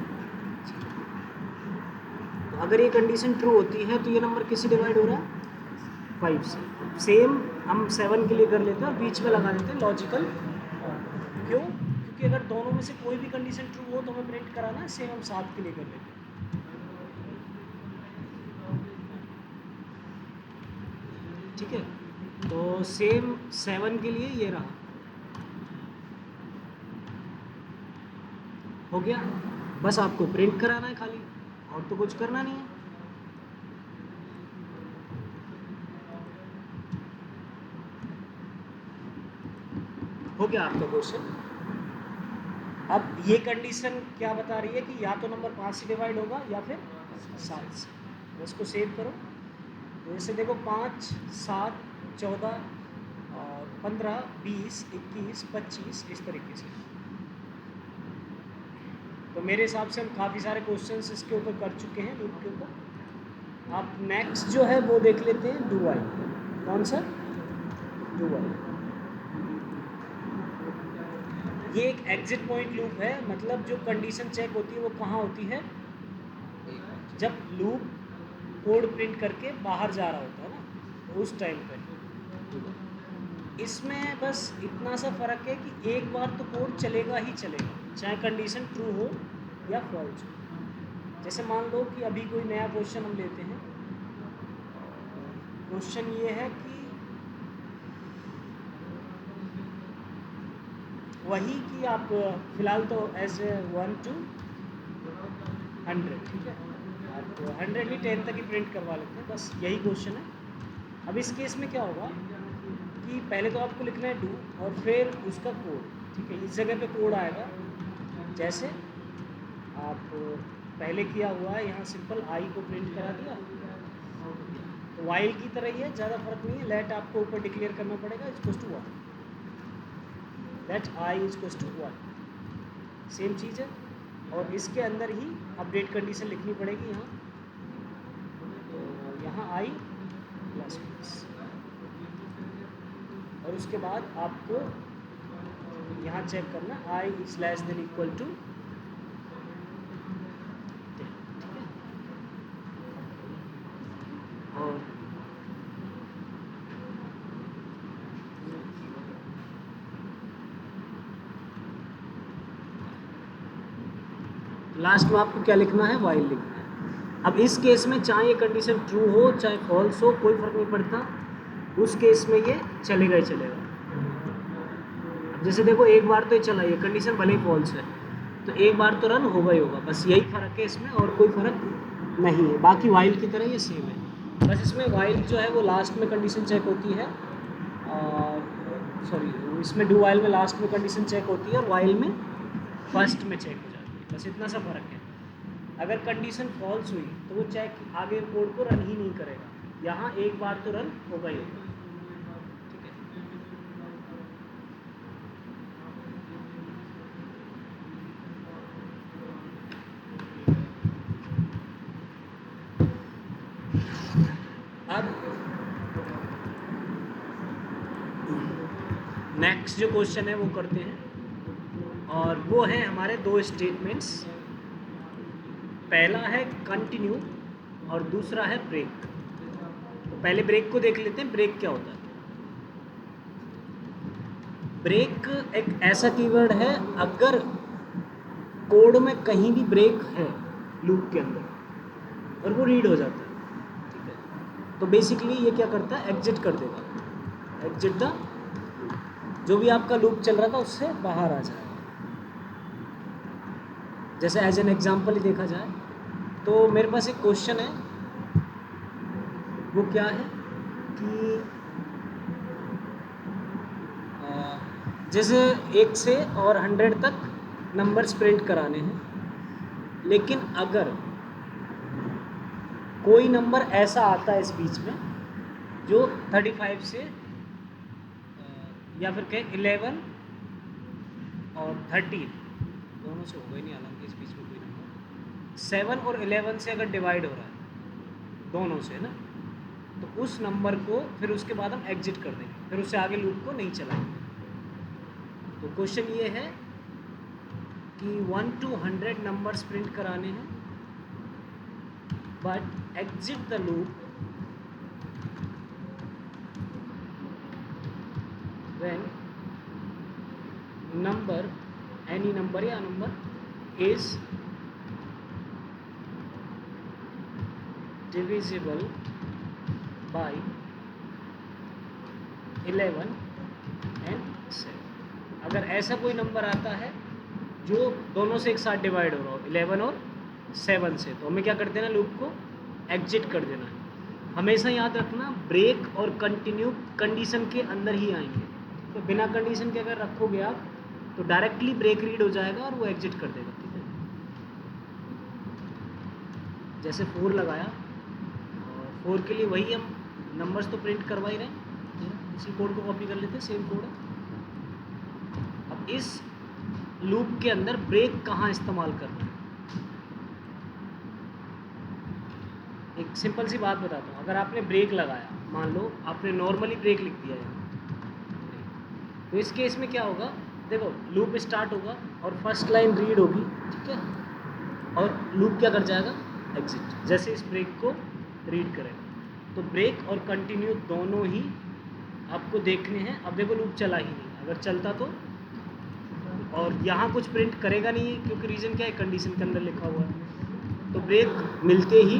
अगर ये कंडीशन ट्रू होती है तो ये नंबर किससे डिवाइड हो रहा है 5 से। सेम हम 7 के लिए कर लेते हैं और बीच में लगा देते हैं लॉजिकल। क्यों? क्योंकि अगर दोनों में से कोई भी कंडीशन ट्रू हो तो हमें प्रिंट कराना है, सेम हम 7 के लिए कर लेते हैं। ठीक है, तो सेम 7 के लिए ये रहा, हो गया। बस आपको प्रिंट कराना है खाली, और तो कुछ करना नहीं है। हो गया आपका क्वेश्चन। अब ये कंडीशन क्या बता रही है कि या तो नंबर 5 से डिवाइड होगा या फिर 7 से। तो इसको सेव करो। तो जैसे देखो 5, 7, 14, 15, 20, 21, 25 इस तरीके से। तो मेरे हिसाब से हम काफ़ी सारे क्वेश्चंस इसके ऊपर कर चुके हैं लूप के ऊपर। आप नेक्स्ट जो है वो देख लेते हैं डू वाइल। कौन सा? Do while. ये एक एग्जिट पॉइंट लूप है, मतलब जो कंडीशन चेक होती है वो कहाँ होती है? जब लूप कोड प्रिंट करके बाहर जा रहा होता है ना, तो उस टाइम पे। इसमें बस इतना सा फ़र्क है कि एक बार तो कोड चलेगा ही चलेगा, चाहे कंडीशन ट्रू हो या फॉल्स हो। जैसे मान लो कि अभी कोई नया क्वेश्चन हम लेते हैं। क्वेश्चन ये है कि वही कि आप फ़िलहाल तो एज 1 to 100, ठीक है, आप 100 भी 10 तक ही प्रिंट करवा लेते हैं, बस यही क्वेश्चन है। अब इस केस में क्या होगा कि पहले तो आपको लिखना है डू और फिर उसका कोड, ठीक है। इस जगह पे कोड आएगा, जैसे आप पहले किया हुआ है, यहाँ सिंपल आई को प्रिंट करा दिया। तो वाइल की तरह ही है, ज़्यादा फर्क नहीं है। लेट आपको ऊपर डिक्लेयर करना पड़ेगा equals to 1, let I equals to 1, same चीज़ है। और इसके अंदर ही अपडेट कंडीशन लिखनी पड़ेगी यहाँ। तो यहाँ आई प्लस प्लस, और उसके बाद आपको यहाँ चेक करना I is less than equal to 10, ठीक है। और लास्ट में आपको क्या लिखना है? वाइल लिखना है। अब इस केस में चाहे ये कंडीशन ट्रू हो चाहे फॉल्स हो, कोई फ़र्क नहीं पड़ता, उस केस में ये चलेगा ही चलेगा। अब जैसे देखो एक बार तो ये चला, ये कंडीशन भले ही फॉल्स है तो एक बार तो रन होगा ही होगा, बस यही फ़र्क है इसमें, और कोई फ़र्क नहीं है। बाकी वाइल की तरह ये सेम है, बस इसमें वाइल जो है वो लास्ट में कंडीशन चेक होती है, और सॉरी इसमें डू वाइल में लास्ट में कंडीशन चेक होती है और वाइल में फर्स्ट में चेक हो जाती है, बस इतना सा फ़र्क है। अगर कंडीशन फॉल्स हुई तो वो चेक आगे कोड को रन ही नहीं करेगा, यहाँ एक बार तो रन होगा ही होगा, ठीक है। अब नेक्स्ट जो क्वेश्चन है वो करते हैं, और वो है हमारे दो स्टेटमेंट्स। पहला है कंटिन्यू और दूसरा है ब्रेक। तो पहले ब्रेक को देख लेते हैं, ब्रेक क्या होता है। ब्रेक एक ऐसा कीवर्ड है, अगर कोड में कहीं भी ब्रेक है लूप के अंदर और वो रीड हो जाता है, ठीक है, तो बेसिकली ये क्या करता है, एग्जिट कर देगा, एग्जिट द, जो भी आपका लूप चल रहा था उससे बाहर आ जाएगा। जैसे एज एन एग्जांपल ही देखा जाए तो मेरे पास एक क्वेश्चन है, वो क्या है कि जैसे 1 से और 100 तक नंबर्स प्रिंट कराने हैं, लेकिन अगर कोई नंबर ऐसा आता है इस बीच में जो 35 से या फिर कहें 11 और 13 दोनों से होगा ही नहीं, हालांकि इस बीच में कोई नंबर 7 और 11 से अगर डिवाइड हो रहा है दोनों से ना, तो उस नंबर को फिर उसके बाद हम एग्जिट कर देंगे, फिर उससे आगे लूप को नहीं चलाएंगे। तो क्वेश्चन ये है कि 1 to 100 नंबर्स प्रिंट कराने हैं, but exit the loop when number, any number या number is divisible by 11 and 7। अगर ऐसा कोई नंबर आता है जो दोनों से एक साथ डिवाइड हो रहा हो 11 और 7 से, तो हमें क्या कर देना, लूप को एग्जिट कर देना है। हमेशा याद रखना ब्रेक और कंटिन्यू कंडीशन के अंदर ही आएंगे, तो बिना कंडीशन के अगर रखोगे आप तो डायरेक्टली ब्रेक रीड हो जाएगा और वो एग्जिट कर देगा, ठीक है। जैसे 4 लगाया और 4 के लिए वही हम नंबर्स तो प्रिंट करवा ही रहे हैं, इसी कोड को कॉपी कर लेते हैं, सेम कोड है। अब इस लूप के अंदर ब्रेक कहाँ इस्तेमाल करना है, एक सिंपल सी बात बताता हूँ। अगर आपने ब्रेक लगाया, मान लो आपने नॉर्मली ब्रेक लिख दिया है, तो इस केस में क्या होगा, देखो लूप स्टार्ट होगा और फर्स्ट लाइन रीड होगी, ठीक है, और लूप क्या कर जाएगा, एग्जिट, जैसे इस ब्रेक को रीड करेगा। तो ब्रेक और कंटिन्यू दोनों ही आपको देखने हैं। अब देखो लूप चला ही नहीं, अगर चलता तो, और यहाँ कुछ प्रिंट करेगा नहीं है क्योंकि रीज़न क्या है, कंडीशन के अंदर लिखा हुआ है, तो ब्रेक मिलते ही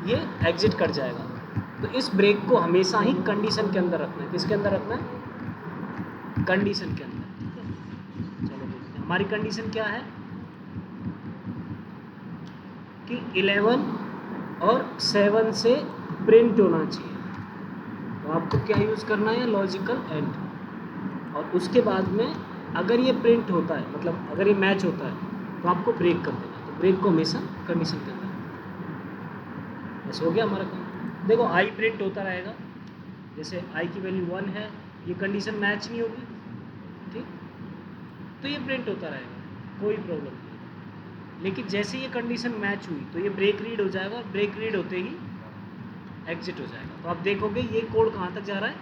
ये एग्जिट कर जाएगा। तो इस ब्रेक को हमेशा ही कंडीशन के अंदर रखना है। किसके अंदर रखना है, कंडीशन के अंदर, ठीक है। चलो देखते हैं हमारी कंडीशन क्या है कि 11 और 7 से प्रिंट होना चाहिए, तो आपको क्या यूज़ करना है, लॉजिकल एंड, और उसके बाद में अगर ये प्रिंट होता है, मतलब अगर ये मैच होता है तो आपको ब्रेक कर देना। तो ब्रेक को हमेशा कंडीशन के अंदर, बस हो गया हमारा काम। देखो आई प्रिंट होता रहेगा, जैसे आई की वैल्यू 1 है, ये कंडीशन मैच नहीं होगी, ठीक, तो ये प्रिंट होता रहेगा, कोई प्रॉब्लम नहीं। लेकिन जैसे ये कंडीशन मैच हुई तो ये ब्रेक रीड हो जाएगा, और ब्रेक रीड होते ही एग्जिट हो जाएगा। तो आप देखोगे ये कोड कहाँ तक जा रहा है,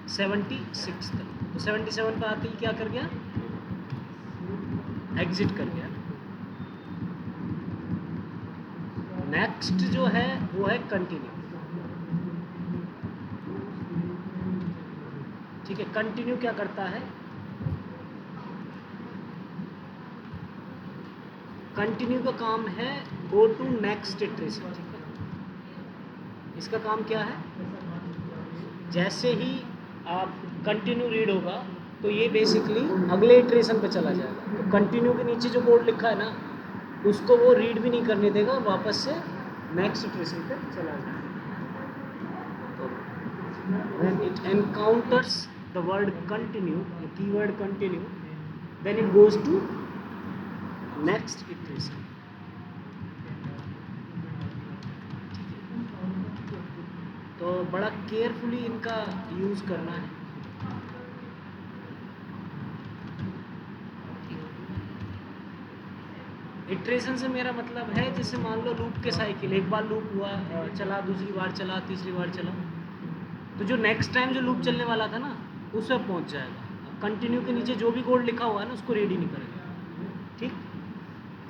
76 तक। तो 77 पर आते ही क्या कर गया, एग्जिट कर गया। नेक्स्ट जो है वो है कंटिन्यू, ठीक है। कंटिन्यू क्या करता है, कंटिन्यू का काम है गो टू नेक्स्ट इटरेशन, ठीक है। इसका काम क्या है, जैसे ही आप कंटिन्यू रीड होगा तो ये बेसिकली अगले इटरेशन पे चला जाएगा। तो कंटिन्यू के नीचे जो कोड लिखा है ना, उसको वो रीड भी नहीं करने देगा और वापस से नेक्स्ट इटरेशन पे चला जाएगा। तो when it encounters the word continue, the keyword continue, then it goes to next iteration। तो बड़ा केयरफुली इनका यूज़ करना है। इटरेशन से मेरा मतलब है, जैसे मान लो लूप के साइकिल, एक बार लूप हुआ, चला, दूसरी बार चला, तीसरी बार चला, तो जो नेक्स्ट टाइम जो लूप चलने वाला था ना, उस पर पहुंच जाएगा। कंटिन्यू के नीचे जो भी कोड लिखा हुआ है ना उसको रीड ही नहीं करेगा। ठीक,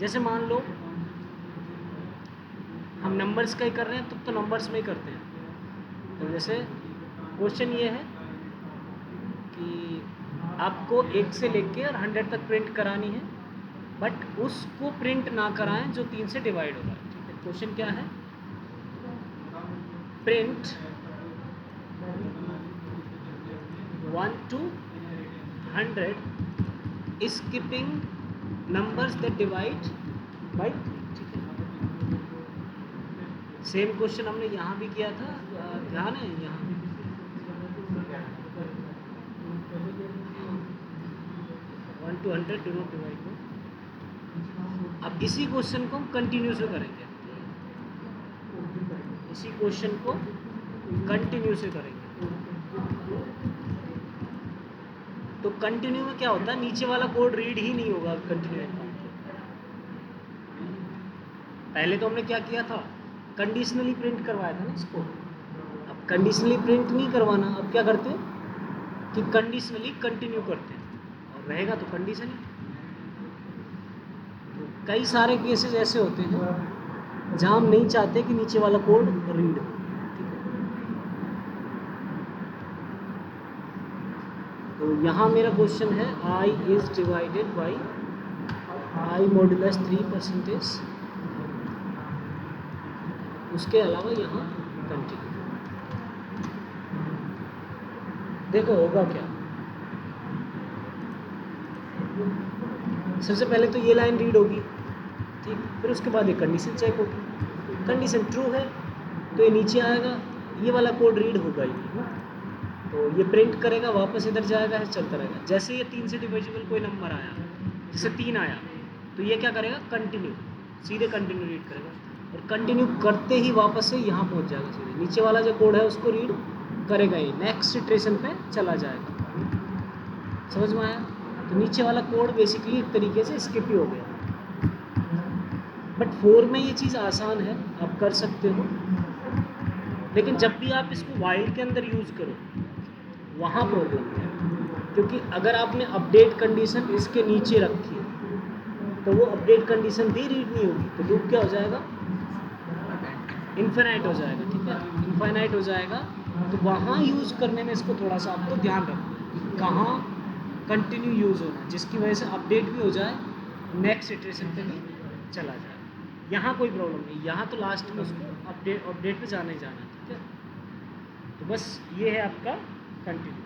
जैसे मान लो हम नंबर्स का ही कर रहे हैं तो नंबर्स में ही करते हैं। तो जैसे क्वेश्चन ये है कि आपको 1 से लेके और 100 तक प्रिंट करानी है, बट उसको प्रिंट ना कराएं जो 3 से डिवाइड हो रहा है। ठीक है, क्वेश्चन क्या है, print 1 to 100 skipping numbers that divide by 3। ठीक है, सेम क्वेश्चन हमने यहाँ भी किया था, ध्यान है यहाँ 1 to 100 डू नॉट डिवाइड को। अब इसी क्वेश्चन को हम कंटिन्यू से करेंगे, इसी क्वेश्चन को कंटिन्यू से करेंगे। तो कंटिन्यू में क्या होता है, नीचे वाला कोड रीड ही नहीं होगा कंटिन्यू। पहले तो हमने क्या किया था, कंडीशनली प्रिंट करवाया था ना इसको। अब कंडीशनली प्रिंट नहीं करवाना, अब क्या करते हैं कि कंडीशनली कंटिन्यू करते हैं और रहेगा तो कंडीशनली। तो कई सारे केसेस ऐसे होते हैं जहां हम नहीं चाहते कि नीचे वाला कोड रीड हो। तो यहाँ मेरा क्वेश्चन है i is divided by i modulus 3%, उसके अलावा यहाँ कंटिन्यू। देखो होगा क्या, सबसे पहले तो ये लाइन रीड होगी, ठीक, फिर उसके बाद ये कंडीशन चेक होगी। कंडीशन ट्रू है तो ये नीचे आएगा, ये वाला कोड रीड होगा ही नहीं, तो ये प्रिंट करेगा, वापस इधर जाएगा, है चलता रहेगा। जैसे ये 3 से डिविजिबल कोई नंबर आया, जैसे 3 आया, तो ये क्या करेगा, कंटिन्यू, सीधे कंटिन्यू रीड करेगा और कंटिन्यू करते ही वापस से यहाँ पहुँच जाएगा सीधे। नीचे वाला जो कोड है उसको रीड करेगा ही, नेक्स्ट इटरेशन पे चला जाएगा। समझ में आया? तो नीचे वाला कोड बेसिकली एक तरीके से स्किप ही हो गया। बट 4 में ये चीज़ आसान है, आप कर सकते हो, लेकिन जब भी आप इसको वाइल के अंदर यूज़ करो वहाँ प्रॉब्लम है, क्योंकि अगर आपने अपडेट कंडीशन इसके नीचे रखी है तो वो अपडेट कंडीशन भी रीड नहीं होगी, तो लूप क्या हो जाएगा, इन्फिनाइट हो जाएगा। ठीक है, इन्फिनाइट हो जाएगा। तो वहाँ यूज़ करने में इसको थोड़ा सा आपको ध्यान रखना, कहाँ कंटिन्यू यूज़ होना, जिसकी वजह से अपडेट भी हो जाए, नेक्स्ट इटरेशन पे भी चला जाए। यहाँ कोई प्रॉब्लम नहीं, यहाँ तो लास्ट में उसको अपडेट पे जाना ही जाना है। ठीक है, तो बस ये है आपका कंटिन्यू।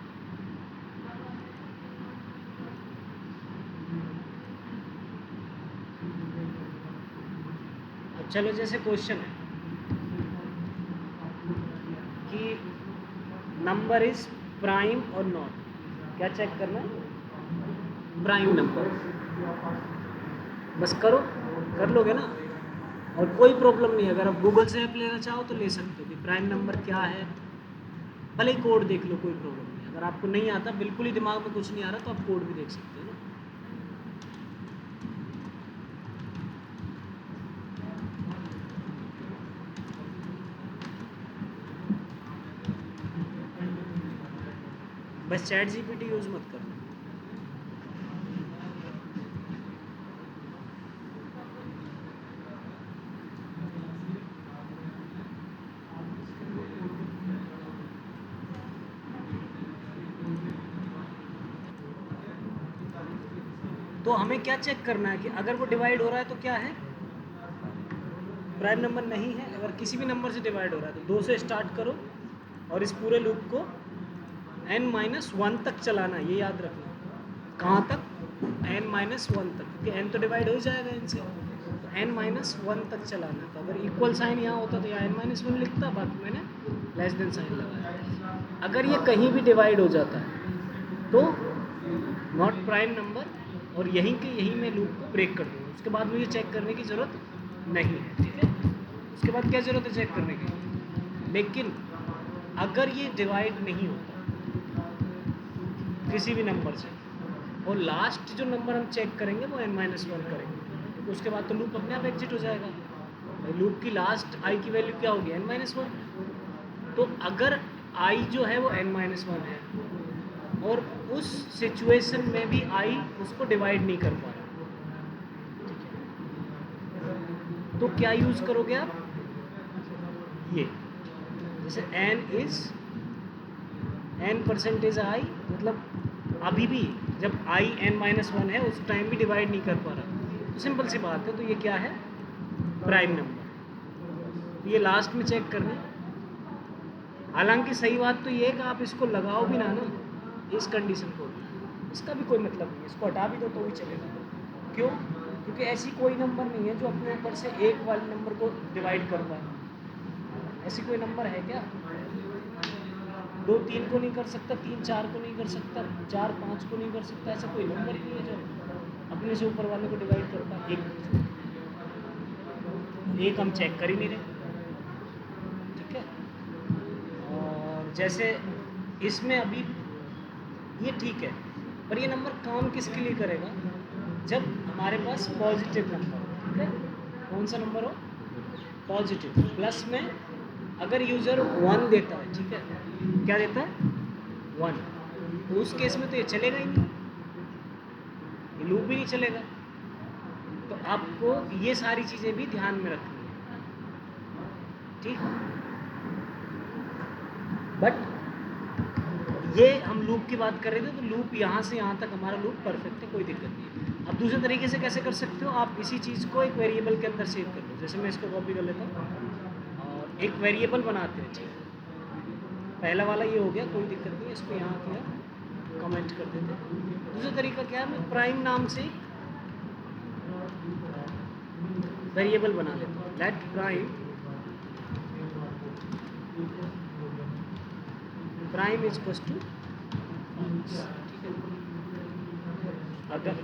अब चलो, जैसे क्वेश्चन है कि नंबर इज प्राइम और नॉट, क्या चेक करना है, प्राइम नंबर, बस करो, कर लोगे ना, और कोई प्रॉब्लम नहीं। अगर आप गूगल से ऐप लेना चाहो तो ले सकते हो कि प्राइम नंबर क्या है, भले ही कोड देख लो, कोई प्रॉब्लम नहीं। अगर आपको नहीं आता, बिल्कुल ही दिमाग में कुछ नहीं आ रहा, तो आप कोड भी देख सकते हो ना। बस चैट जीपीटी यूज़ मत करना। तो हमें क्या चेक करना है कि अगर वो डिवाइड हो रहा है तो क्या है, प्राइम नंबर नहीं है। अगर किसी भी नंबर से डिवाइड हो रहा है तो 2 से स्टार्ट करो और इस पूरे लूप को n-1 तक चलाना है, ये याद रखना। कहाँ तक, n-1 तक, क्योंकि n तो डिवाइड हो जाएगा इनसे, तो n-1 तक चलाना है। तो अगर इक्वल साइन यहाँ होता तो यहाँ n-1 लिखता, बाकी मैंने लेस देन साइन लगाया। अगर ये कहीं भी डिवाइड हो जाता है तो नॉट प्राइम नंबर, और यहीं के यहीं मैं लूप को ब्रेक कर दूँगा। उसके बाद मुझे चेक करने की ज़रूरत नहीं है। ठीक है, उसके बाद क्या ज़रूरत है चेक करने की। लेकिन अगर ये डिवाइड नहीं होता किसी भी नंबर से, और लास्ट जो नंबर हम चेक करेंगे वो n-1 करेंगे, तो उसके बाद तो लूप अपने आप एग्जिट हो जाएगा। लूप की लास्ट i की वैल्यू क्या होगी, n-1। तो अगर i जो है वो n-1 है, और उस सिचुएशन में भी आई उसको डिवाइड नहीं कर पा रहा, तो क्या यूज करोगे आप, ये जैसे n% आई, मतलब अभी भी जब i n-1 है उस टाइम भी डिवाइड नहीं कर पा रहा, तो सिंपल सी बात है, तो ये क्या है, प्राइम नंबर। ये लास्ट में चेक करना। हालांकि सही बात तो ये है कि आप इसको लगाओ भी ना इस कंडीशन को, इसका भी कोई मतलब नहीं है, इसको हटा भी दो तो भी चलेगा। क्यों? क्योंकि ऐसी कोई नंबर नहीं है जो अपने ऊपर से एक वाले नंबर को डिवाइड कर पाए। ऐसी कोई नंबर है क्या? 2 3 को नहीं कर सकता, 3 4 को नहीं कर सकता, 4 5 को नहीं कर सकता, ऐसा कोई नंबर नहीं है जो अपने से ऊपर वाले को डिवाइड कर पाए। एक हम चेक कर ही नहीं रहे, ठीक है। और जैसे इसमें अभी ये ठीक है, पर ये नंबर काम किसके लिए करेगा, जब हमारे पास पॉजिटिव नंबर हो, ठीक है। कौन सा नंबर हो, पॉजिटिव, प्लस में अगर यूज़र 1 देता है, ठीक है, क्या देता है 1, तो उस केस में तो ये चलेगा ही नहीं, ये लूप भी नहीं चलेगा। तो आपको ये सारी चीज़ें भी ध्यान में रखनी है, ठीक। बट ये हम लूप की बात कर रहे थे, तो लूप यहाँ से यहाँ तक हमारा लूप परफेक्ट है, कोई दिक्कत नहीं है। अब दूसरे तरीके से कैसे कर सकते हो, आप इसी चीज़ को एक वेरिएबल के अंदर सेव कर लो। जैसे मैं इसको कॉपी कर लेता हूँ और एक वेरिएबल बनाते हैं, ठीक है। पहला वाला ये हो गया, कोई दिक्कत नहीं है, इसको यहाँ किया, कमेंट कर देते। दूसरा तरीका क्या है, मैं प्राइम नाम से वेरिएबल बना लेता हूँ, let prime is equal to, ठीक है। अगर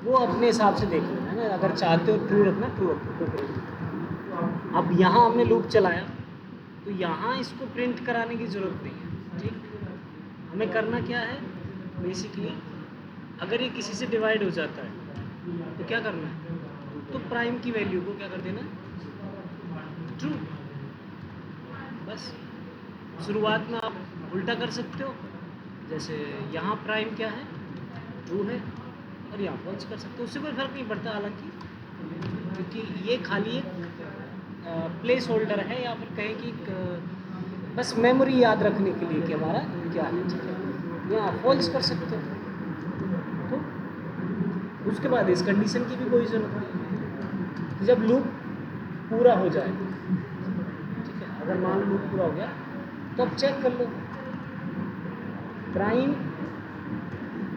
वो अपने हिसाब से देख लेना है ना, अगर चाहते हो ट्रू रखना ट्रू रखो। अब यहाँ हमने लूप चलाया, तो यहाँ इसको प्रिंट कराने की ज़रूरत नहीं है, ठीक। हमें करना क्या है, बेसिकली अगर ये किसी से डिवाइड हो जाता है तो क्या करना है, तो प्राइम की वैल्यू को क्या कर देना, ट्रू। बस शुरुआत में आप उल्टा कर सकते हो, जैसे यहाँ प्राइम क्या है, ट्रू है, और यहाँ फॉल्स कर सकते हो, उससे कोई फ़र्क नहीं पड़ता हालांकि, क्योंकि ये खाली एक प्लेस होल्डर है, या फिर कहें कि बस मेमोरी याद रखने के लिए कि हमारा क्या है, ठीक है। यहाँ फॉल्स कर सकते हो, तो उसके बाद इस कंडीशन की भी कोई ज़रूरत नहीं। जब लूप पूरा हो जाए, ठीक है, अगर मान लो लूप पूरा हो गया, तो अब चेक कर लो, प्राइम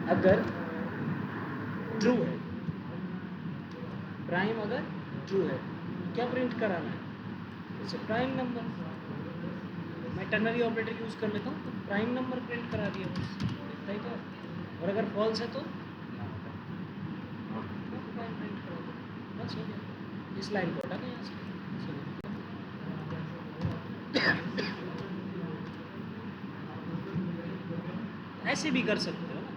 अगर ट्रू है, प्राइम अगर ट्रू है, क्या प्रिंट कराना है, जैसे प्राइम नंबर, मैं टर्नरी ऑपरेटर यूज़ कर लेता हूँ, तो प्राइम नंबर प्रिंट करा दिया बस, इतना ही था। और अगर फॉल्स है तो प्राइम प्रिंट करा दो, बस हो गया। इस लाइन को हटा दें यहाँ से। ऐसे भी कर सकते हो ना,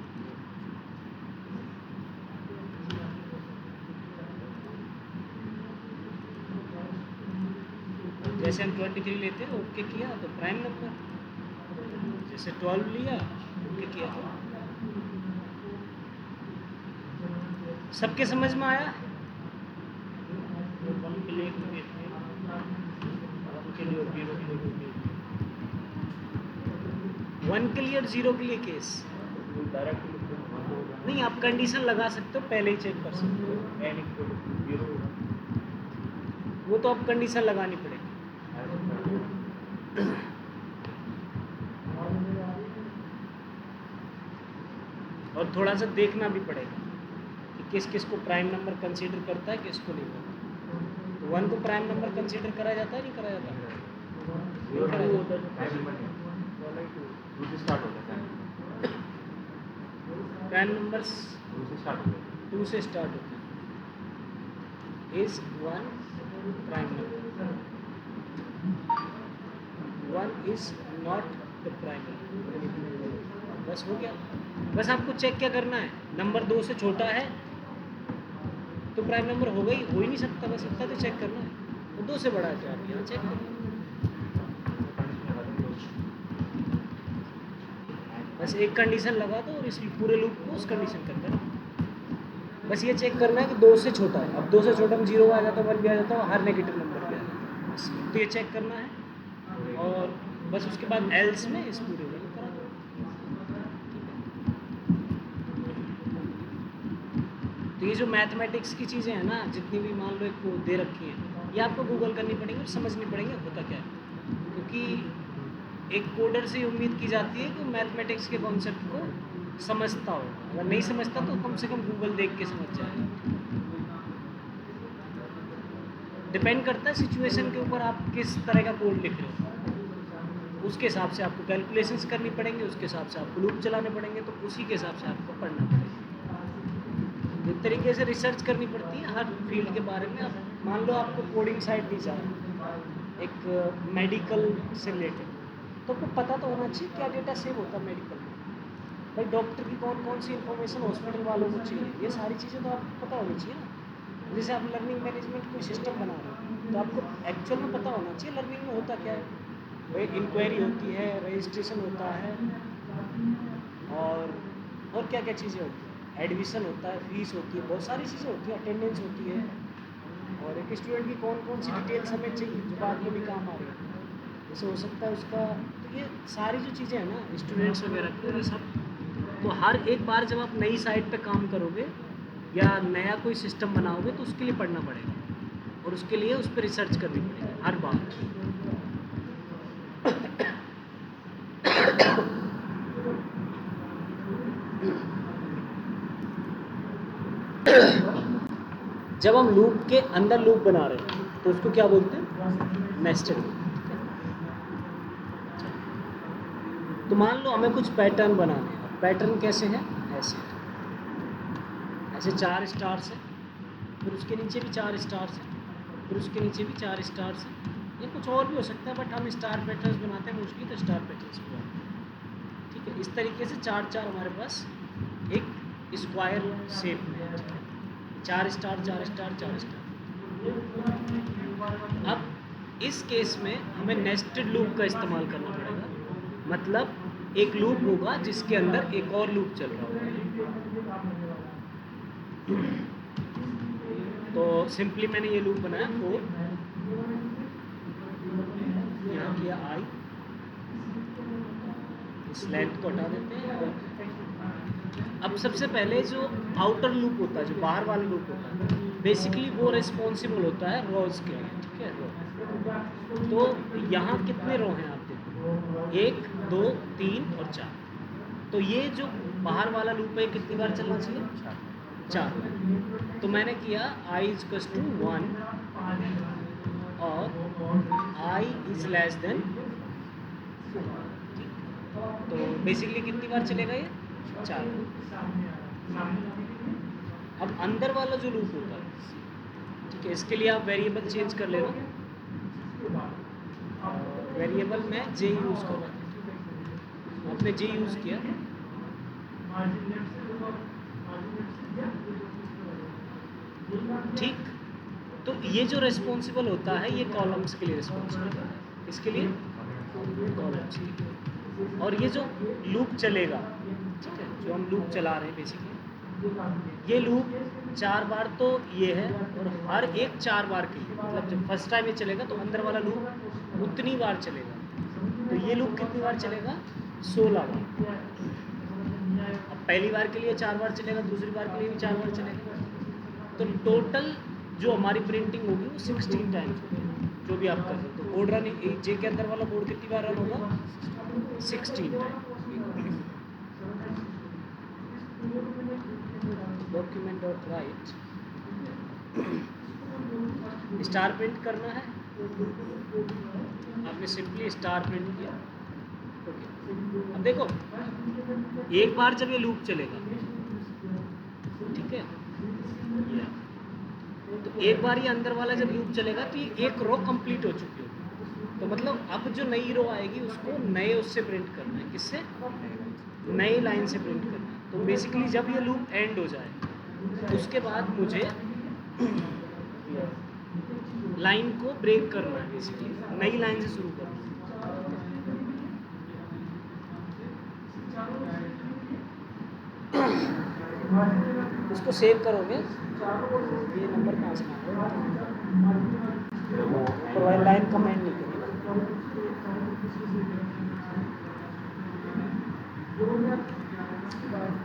जैसे हम 23 लेते हैं, ओके किया तो प्राइम नंबर, जैसे 12 लिया ओके किया तो। सबके समझ में आया? 1 के लिए 0 के लिए केस नहीं, आप कंडीशन लगा सकते हो, पहले ही चेक कर सकते हो, वो तो आप कंडीशन लगानी पड़ेगी। और थोड़ा सा देखना भी पड़ेगा कि किस किस को प्राइम नंबर कंसीडर करता है, किसको नहीं करता। तो 1 को प्राइम नंबर कंसीडर करा जाता है, नहीं करा जाता? प्राइम नंबर्स 2 से स्टार्ट होते हैं। Is 1 prime number, 1 is not the prime number, बस हो गया। बस आपको चेक क्या करना है, नंबर 2 से छोटा है तो प्राइम नंबर हो ही नहीं सकता, बस इतना तो चेक करना है। वो 2 से बड़ा है तो आप यहाँ चेक करो। बस एक कंडीशन लगा दो और इस पूरे लूप को उस कंडीशन के अंदर बस ये चेक करना है कि 2 से छोटा है। अब 2 से छोटा में 0 आ जाता है, 1 भी आ जाता है, हर नेगेटिव नंबर पे आ जाता है बस। तो ये चेक करना है और बस उसके बाद एल्स में इस पूरे को करा दो। तो ये जो मैथमेटिक्स की चीज़ें हैं ना, जितनी भी मान लो एक को दे रखी हैं, ये आपको गूगल करनी पड़ेंगी और समझनी पड़ेंगी होता क्या है। क्योंकि एक कोडर से उम्मीद की जाती है कि मैथमेटिक्स के कॉन्सेप्ट को समझता हो। अगर नहीं समझता तो कम से कम गूगल देख के समझ जाए। डिपेंड करता है सिचुएशन के ऊपर, आप किस तरह का कोड लिख रहे हो, उसके हिसाब से आपको कैलकुलेशंस करनी पड़ेंगी, उसके हिसाब से आपको लूप चलाने पड़ेंगे, तो उसी के हिसाब से आपको पढ़ना पड़ेगा। एक तरीके से रिसर्च करनी पड़ती है हर फील्ड के बारे में। अब मान लो आपको कोडिंग साइड दी जाए एक मेडिकल से रिलेटेड, तो आपको पता तो होना चाहिए क्या डेटा सेव होता है मेडिकल में, भाई डॉक्टर की कौन कौन सी इन्फॉर्मेशन हॉस्पिटल वालों को चाहिए, ये सारी चीज़ें तो आपको पता होनी चाहिए ना। जैसे आप लर्निंग मैनेजमेंट कोई सिस्टम बना रहे हो तो आपको एक्चुअल में पता होना चाहिए लर्निंग में होता क्या है। भाई इंक्वायरी होती है, रजिस्ट्रेशन होता है, और क्या क्या चीज़ें होती हैं, एडमिशन होता है, फीस होती है, बहुत सारी चीज़ें होती हैं, अटेंडेंस होती है, और एक स्टूडेंट की कौन कौन सी डिटेल्स हमें चाहिए जो बाद में भी काम आ रही है। जैसे हो सकता है उसका, तो ये सारी जो चीज़ें हैं ना स्टूडेंट्स वगैरह की, ये सब तो हर एक बार जब आप नई साइट पे काम करोगे या नया कोई सिस्टम बनाओगे तो उसके लिए पढ़ना पड़ेगा और उसके लिए उस पर रिसर्च करनी पड़ेगी हर बार। जब हम लूप के अंदर लूप बना रहे हैं तो उसको क्या बोलते हैं, नेस्टेड लूप। तो मान लो हमें कुछ पैटर्न बनाने हैं, पैटर्न कैसे हैं, ऐसे ऐसे 4 स्टार्स हैं, फिर उसके नीचे भी 4 स्टार्स हैं, फिर उसके नीचे भी 4 स्टार्स हैं, ये कुछ और भी हो सकता है, बट हम स्टार पैटर्न्स बनाते हैं मोस्टली, तो स्टार पैटर्न्स बनाते हैं। ठीक है, इस तरीके से 4 हमारे पास एक स्क्वायर शेप में है। ठीक है, 4 स्टार 4 स्टार 4 स्टार। अब इस केस में हमें नेस्टेड लूप का इस्तेमाल करना पड़ेगा, मतलब एक लूप होगा जिसके अंदर एक और लूप चल रहा होगा। तो सिंपली मैंने ये लूप बनाया 4, यहाँ किया I, इस लेंथ को हटा देते हैं। अब सबसे पहले जो आउटर लूप होता है, जो बाहर वाला लूप होता है, बेसिकली वो रिस्पॉन्सिबल होता है रोज के लिए। ठीक है, रो। तो यहाँ कितने रो हैं आप देखो, 1 2 3 और 4। तो ये जो बाहर वाला लूप है कितनी बार चलना चाहिए, 4। तो मैंने किया I इक्वल्स टू 1 और I इज लेस देन 4। तो बेसिकली कितनी बार चलेगा ये, 4। अब अंदर वाला जो लूप होता है, ठीक है, इसके लिए आप वेरिएबल चेंज कर लेना। वेरिएबल में जे यूज़ कर रहा हूँ, आपने जे यूज़ किया, ठीक। तो ये जो रिस्पॉन्सिबल होता है ये कॉलम्स के लिए रिस्पॉन्सिबल होता है, इसके लिए कॉलम्स के लिए। और ये जो लूप चलेगा, ठीक है, जो हम लूप चला रहे हैं बेसिकली, ये लूप 4 बार तो ये है, और हर एक 4 बार के लिए, मतलब जब फर्स्ट टाइम ये चलेगा तो अंदर वाला लूप उतनी बार चलेगा। तो ये लूप कितनी बार चलेगा, 16 बार। अब पहली बार के लिए 4 बार चलेगा, दूसरी बार के लिए भी 4 बार चलेगा, तो टोटल जो हमारी प्रिंटिंग होगी वो 16 टाइम्स होगी, जो भी आप कर रहे हो। तो कोड रन जे के अंदर वाला कोड कितनी बार रन होगा, 16 time. Document dot right, star print करना है, आपने सिंपली स्टार प्रिंट किया। ओके, अब देखो एक बार जब ये लूप चलेगा, ठीक है, तो एक बार ये अंदर वाला जब लूप चलेगा तो ये एक रो कंप्लीट हो चुकी होगी। तो मतलब अब जो नई रो आएगी उसको नए उससे प्रिंट करना है, किससे, नई लाइन से प्रिंट करना है। तो बेसिकली जब ये लूप एंड हो जाए तो उसके बाद मुझे लाइन को ब्रेक करना है, बेसिकली नई लाइन से शुरू करना है। इसको सेव करोगे, ये नंबर कहाँ से ऊपर लाइन कमेंट नहीं करेगा।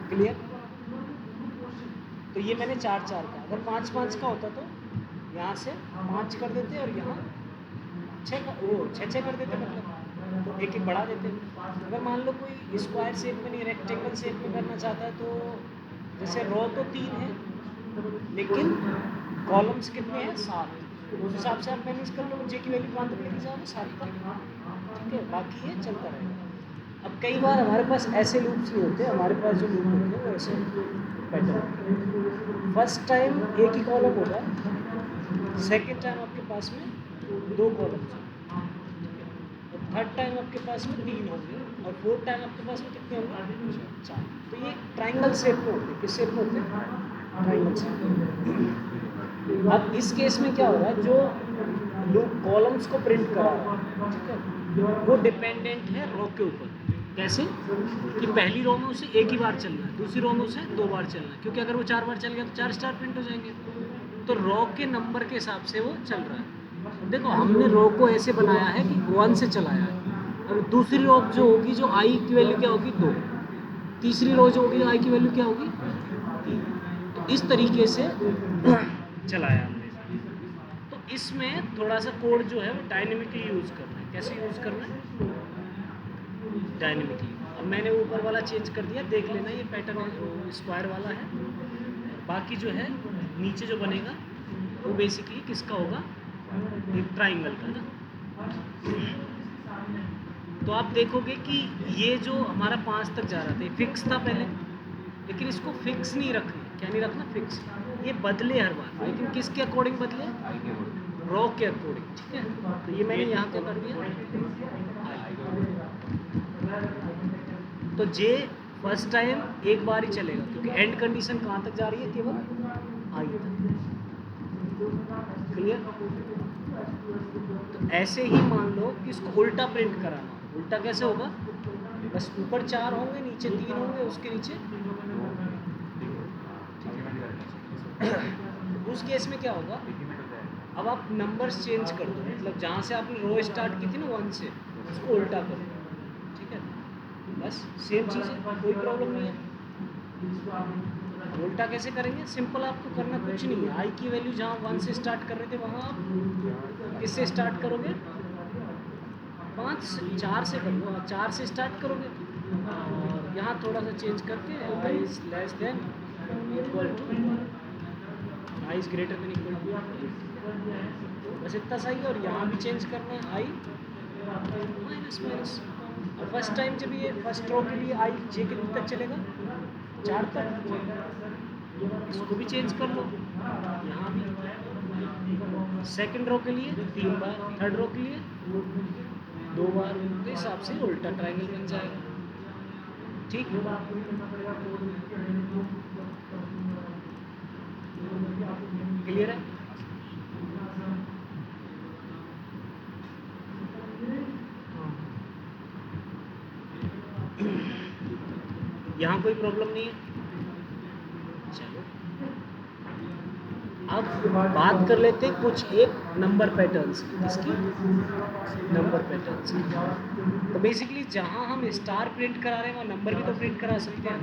क्लियर? तो ये मैंने 4-4 का, अगर 5-5 का होता तो यहाँ से 5 कर देते और यहाँ 6 का, वो 6-6 कर देते, मतलब तो एक बढ़ा देते। अगर मान लो कोई स्क्वायर शेप में नहीं, रेक्टेंगल शेप में करना चाहता है, तो जैसे रो तो 3 है लेकिन कॉलम्स कितने हैं, 7, उस हिसाब से आप मैनेज कर लो। जे की वैल्यू कहाँ तक लेके जाओगे, 7 तक, ठीक है। बाकी ये चलता रहेगा। अब कई बार हमारे पास ऐसे लूप्स नहीं होते, हमारे पास जो लूप होते हैं वो ऐसे पैटर्न। फर्स्ट टाइम एक ही कॉलम होगा, सेकेंड टाइम आपके पास में 2 कॉलम्स होंगे, और थर्ड टाइम आपके पास में 3 होंगे, और फोर्थ टाइम आपके पास में कितने होंगे, 4। तो ये ट्राइंगल शेप में होते हैं। किस शेप में होते हैं, ट्राइंगल शेप। अब इस केस में क्या हो रहा है, जो लूप कॉलम्स को प्रिंट करा रहा है, ठीक है, वो डिपेंडेंट है रो के ऊपर। कैसे कि पहली रो में उसे एक ही बार चलना है, दूसरी रो में उसे 2 बार चलना है, क्योंकि अगर वो 4 बार चल गया तो 4 स्टार प्रिंट हो जाएंगे। तो रो के नंबर के हिसाब से वो चल रहा है। देखो हमने रो को ऐसे बनाया है कि 1 से चलाया है, और दूसरी रो जो होगी, जो आई की वैल्यू क्या होगी, 2, तीसरी रो जो होगी आई की वैल्यू क्या होगी, 3। तो इस तरीके से चलाया हमने। तो इसमें थोड़ा सा कोड जो है वो डायनेमिकली यूज़ करना है। कैसे यूज़ करना है, डायनेमिकली। अब मैंने ऊपर वाला चेंज कर दिया, देख लेना ये पैटर्न स्क्वायर वाला है, बाकी जो है नीचे जो बनेगा वो बेसिकली किसका होगा, एक ट्राइंगल का ना। तो आप देखोगे कि ये जो हमारा 5 तक जा रहा था, ये फिक्स था पहले, लेकिन इसको फिक्स नहीं रखना। क्या नहीं रखना, फिक्स। ये बदले हर बार, लेकिन किसके अकॉर्डिंग बदले, रो के अकॉर्डिंग, ठीक है। तो ये मैंने यहाँ क्या कर दिया, तो जे फर्स्ट टाइम एक बार ही चलेगा, क्योंकि एंड कंडीशन कहाँ तक जा रही है, केवल आई तक। क्लियर? तो ऐसे ही मान लो कि इसको उल्टा प्रिंट कराना। उल्टा कैसे होगा, बस ऊपर 4 होंगे, नीचे 3 होंगे, उसके नीचे उस केस में क्या होगा, अब आप नंबर्स चेंज कर दो, मतलब जहाँ से आपने रो स्टार्ट की थी ना 1 से, उसको उल्टा करो, ठीक है। बस सेम चीज़ है, कोई प्रॉब्लम नहीं है। उल्टा कैसे करेंगे, सिंपल, आपको करना कुछ नहीं है। आई की वैल्यू जहाँ 1 से स्टार्ट कर रहे थे, वहाँ आप किससे स्टार्ट करोगे, 4 से करो, 4 से स्टार्ट करोगे, और यहाँ थोड़ा सा चेंज करके I is less than equal to, I is greater than equal to, बस इतना सही है। और यहाँ भी चेंज करना है, आई माइनस माइनस। और फर्स्ट टाइम जब ये फर्स्ट रो के लिए आई जे कितने तक चलेगा, 4 तक, इसको भी चेंज कर लो यहाँ भी। सेकंड रो के लिए 3 बार, थर्ड रो के लिए 2 बार, के हिसाब से उल्टा ट्रायंगल बन जाएगा, ठीक है। क्लियर है? यहाँ कोई प्रॉब्लम नहीं है। चलो अब बात कर लेते हैं कुछ एक नंबर पैटर्न्स की। इसकी नंबर पैटर्न्स की, तो बेसिकली जहाँ हम स्टार प्रिंट करा रहे हैं वहाँ नंबर भी तो प्रिंट करा सकते हैं,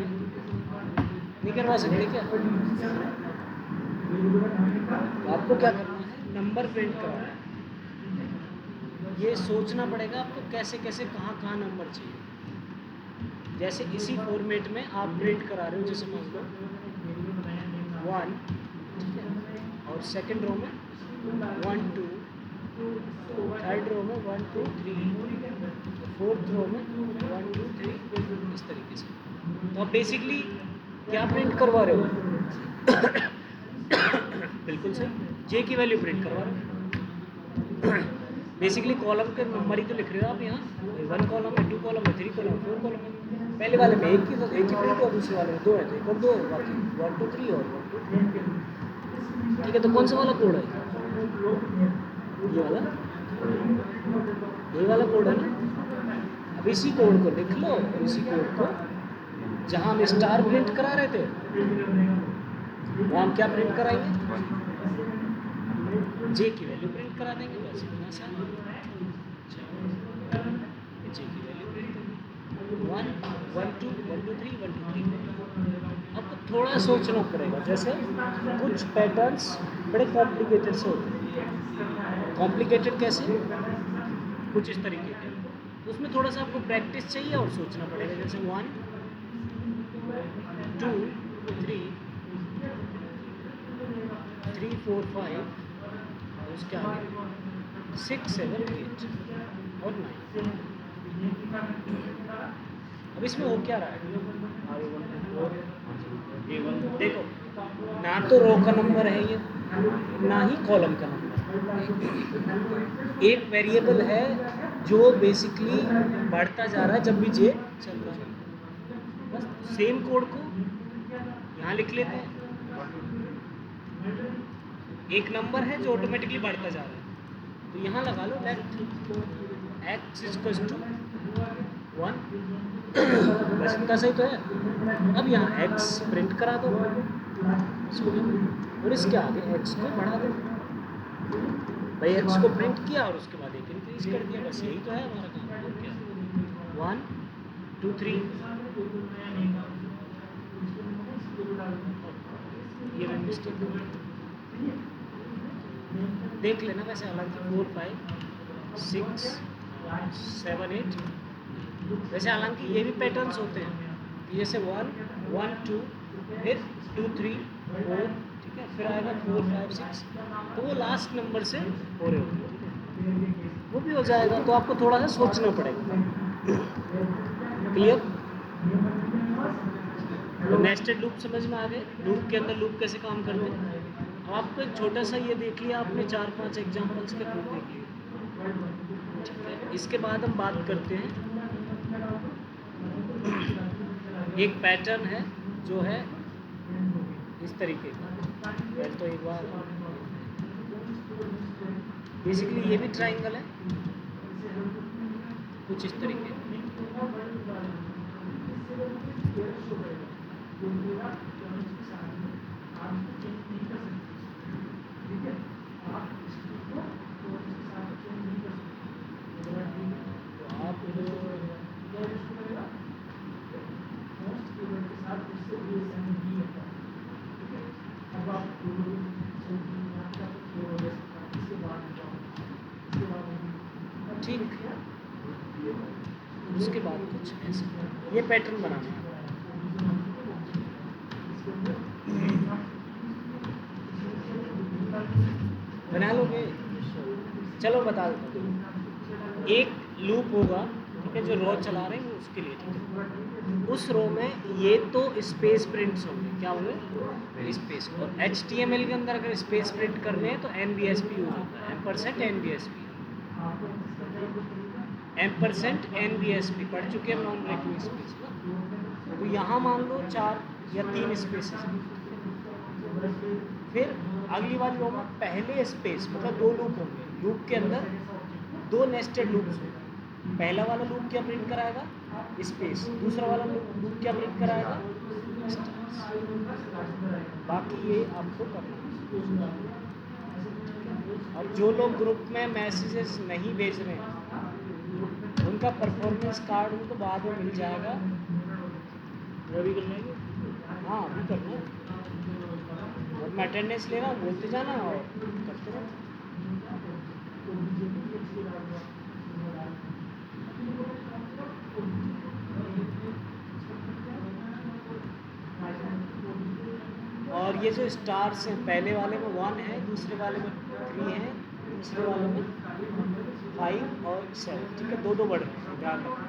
नहीं करवा सकते क्या? तो आपको क्या करना है, नंबर प्रिंट करना है। ये सोचना पड़ेगा आपको कैसे कैसे कहाँ कहाँ नंबर चाहिए। जैसे इसी फॉर्मेट में आप प्रिंट करा रहे हो, जैसे मान लो 1, ठीक है, और सेकंड रो में 1 2, थर्ड रो में 1 2 3, फोर्थ रो में 1 2 3, इस तरीके से। तो आप बेसिकली क्या प्रिंट करवा रहे हो? बिल्कुल सही, जे की वैल्यू प्रिंट करवा रहे हो। बेसिकली कॉलम के नंबर ही तो लिख रहे हो आप यहाँ, 1 कॉलम है, 2 कॉलम है, 3 कॉलम है, 4 कॉलम है। पहले वाले में एक ही प्रिंट है और दूसरे वाले में 2 है, तो एक और 2 है, बाकी 1 2 3 और 1 2 3, ठीक है। तो कौन सा वाला कोड है, ये वाला कोड है ना। अब इसी कोड को लिख लो, और इसी कोड को जहाँ हम स्टार प्रिंट करा रहे थे वो हम क्या प्रिंट कराएंगे, जे की वैल्यू प्रिंट करा देंगे, बस इतना सा। जे की वैल्यू प्रिंट 1 1 2 1 2 3 1 2 3। आपको थोड़ा सोचना पड़ेगा, जैसे कुछ पैटर्न्स बड़े कॉम्प्लिकेटेड से होते हैं। कॉम्प्लिकेटेड कैसे, कुछ इस तरीके के, उसमें थोड़ा सा आपको प्रैक्टिस चाहिए और सोचना पड़ेगा। जैसे 1 2 3 3 4 5, और उसके आगे 6 7 8 और 9। अब इसमें हो क्या रहा है, देखो ना तो रो का नंबर है ये, ना ही कॉलम का नंबर। एक वेरिएबल है जो बेसिकली बढ़ता जा रहा है जब भी जे चल रहा है। बस सेम कोड को यहाँ लिख लेते हैं। एक नंबर है जो ऑटोमेटिकली बढ़ता जा रहा है, तो यहाँ लगा लो लेट x इक्वल्स टू 1। बस इतना सही तो है। अब यहाँ x प्रिंट करा दो और इसके आगे x को बढ़ा दो। भाई x को प्रिंट किया और उसके बाद एक इंक्रीज कर दिया, बस यही तो है हमारा काम। और क्या 1 2 3, ये मैं मिस्टेक देख लेना। वैसे हालांकि 4 5 6 7 8, वैसे हालांकि ये भी पैटर्न्स होते हैं, जैसे 1 1 2 फिर 2 3 4, ठीक है, फिर आएगा 4 5 6, तो वो लास्ट नंबर से हो रहे होते हैं, वो भी हो जाएगा। तो आपको थोड़ा सा सोचना पड़ेगा। क्लियर? तो नेस्टेड लूप समझ में आ गए, लूप के अंदर लूप कैसे काम करते हैं। अब आपको एक छोटा सा ये देख लिया आपने, 4-5 एग्जाम्पल्स के लूप देख लिए, ठीक है। इसके बाद हम बात करते हैं, एक पैटर्न है जो है इस तरीके का। तो एक बार बेसिकली ये भी ट्राइंगल है कुछ इस तरीके। ठीक, उसके बाद कुछ ऐसा ये पैटर्न बनाना है। बना लोगे? चलो बता देता हूँ। एक लूप होगा, ठीक है, जो रो चला रहे हैं उसके लिए, ठीक है। उस रो में ये तो स्पेस प्रिंट्स होंगे, क्या होंगे, स्पेस। और HTML के अंदर अगर स्पेस प्रिंट करने हैं तो NBSP यूज होता है, %NBSP। %NBSP पढ़ चुके हैं नॉन ब्रेकिंग स्पेस ना। तो यहाँ मान लो 4 या 3 स्पेसेस, फिर अगली वाली रो में पहले स्पेस, मतलब 2 लूप होंगे, लूप के अंदर 2 नेस्टेड लूप्स होंगे। पहला वाला लूप क्या प्रिंट कराएगा, स्पेस। दूसरा वाला लूप क्या प्रिंट कराएगा, बाकी ये आपको करना है। और जो लोग ग्रुप में मैसेजेस नहीं भेज रहे हैं उनका परफॉर्मेंस कार्ड उनको बाद में मिल जाएगा, वो भी कर लेंगे। हाँ अभी करना है, और मैं अटेंडेंस ले रहा हूँ, बोलते जाना और करते रहना। और ये जो स्टार्स हैं, पहले वाले में 1 है, दूसरे वाले में 3 है, तीसरे वाले में 5 और 7, ठीक है, 2-2 बढ़ रहे हैं, ध्यान रखना।